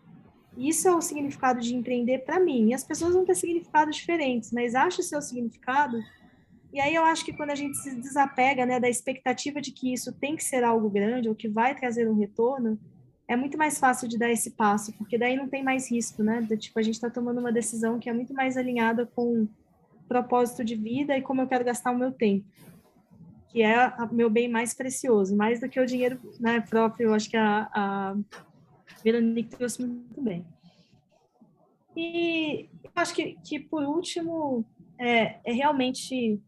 E isso é o significado de empreender para mim. E as pessoas vão ter significados diferentes, mas acho o seu significado. E aí eu acho que quando a gente se desapega, né, da expectativa de que isso tem que ser algo grande ou que vai trazer um retorno, é muito mais fácil de dar esse passo, porque daí não tem mais risco, né? Tipo, a gente está tomando uma decisão que é muito mais alinhada com o propósito de vida e como eu quero gastar o meu tempo, que é o meu bem mais precioso, mais do que o dinheiro, né, próprio. Eu acho que a Veronique trouxe muito bem. E eu acho que por último, realmente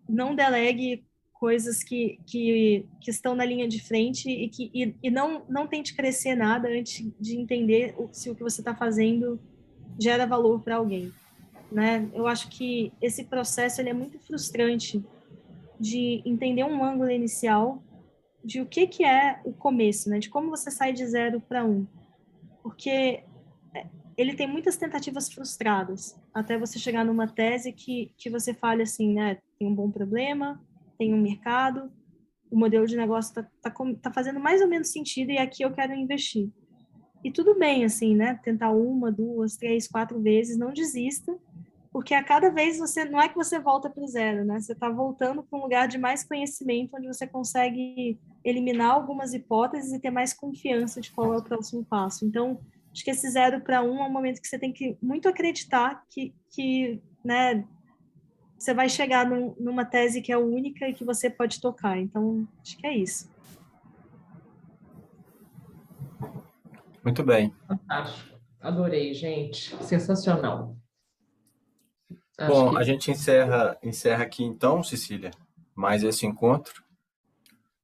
não delegue coisas que estão na linha de frente e não tente crescer nada antes de entender se o que você está fazendo gera valor para alguém, né? Eu acho que esse processo ele é muito frustrante de entender um ângulo inicial de o que é o começo, né? De como você sai de 0 para 1. Porque ele tem muitas tentativas frustradas, até você chegar numa tese que você fale assim, né, tem um bom problema, tem um mercado, o modelo de negócio tá fazendo mais ou menos sentido e aqui eu quero investir. E tudo bem, assim, né, tentar 1, 2, 3, 4 vezes, não desista, porque a cada vez não é que você volta para o zero, né? Você está voltando para um lugar de mais conhecimento, onde você consegue eliminar algumas hipóteses e ter mais confiança de qual é o próximo passo. Então, acho que esse 0 para 1 é um momento que você tem que muito acreditar que né, você vai chegar numa tese que é única e que você pode tocar. Então, acho que é isso. Muito bem. Fantástico. Adorei, gente. Sensacional. Bom, a gente encerra aqui então, Cecília, mais esse encontro.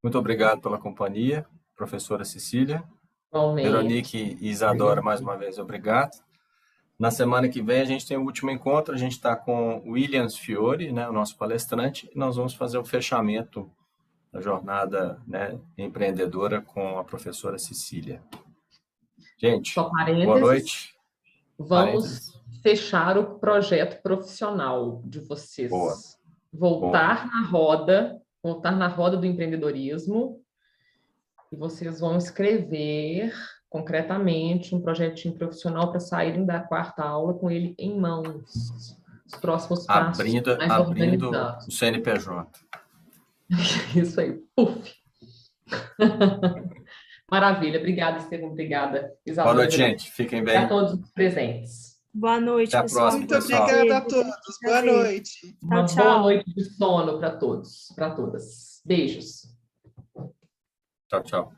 Muito obrigado pela companhia, professora Cecília. Igualmente. Veronique e Isadora, mais uma vez, obrigado. Na semana que vem a gente tem o último encontro, a gente está com o Williams Fiore, né, o nosso palestrante, e nós vamos fazer o fechamento da jornada, né, empreendedora com a professora Cecília. Gente, Só parênteses, boa noite. Vamos fechar o projeto profissional de vocês. Boa. Voltar na roda do empreendedorismo, e vocês vão escrever concretamente um projetinho profissional para saírem da quarta aula com ele em mãos. Os próximos passos mais abrindo organizados. o CNPJ. Isso aí, puf! Maravilha, obrigada, Estevam, obrigada, Isadora. Boa noite, gente. Fiquem bem. A todos os presentes. Boa noite, Até a pessoal. próxima, Muito pessoal. obrigada a todos. Boa noite. Uma Tchau, boa tchau. noite de sono para todos, para todas. Beijos. Tchau, tchau.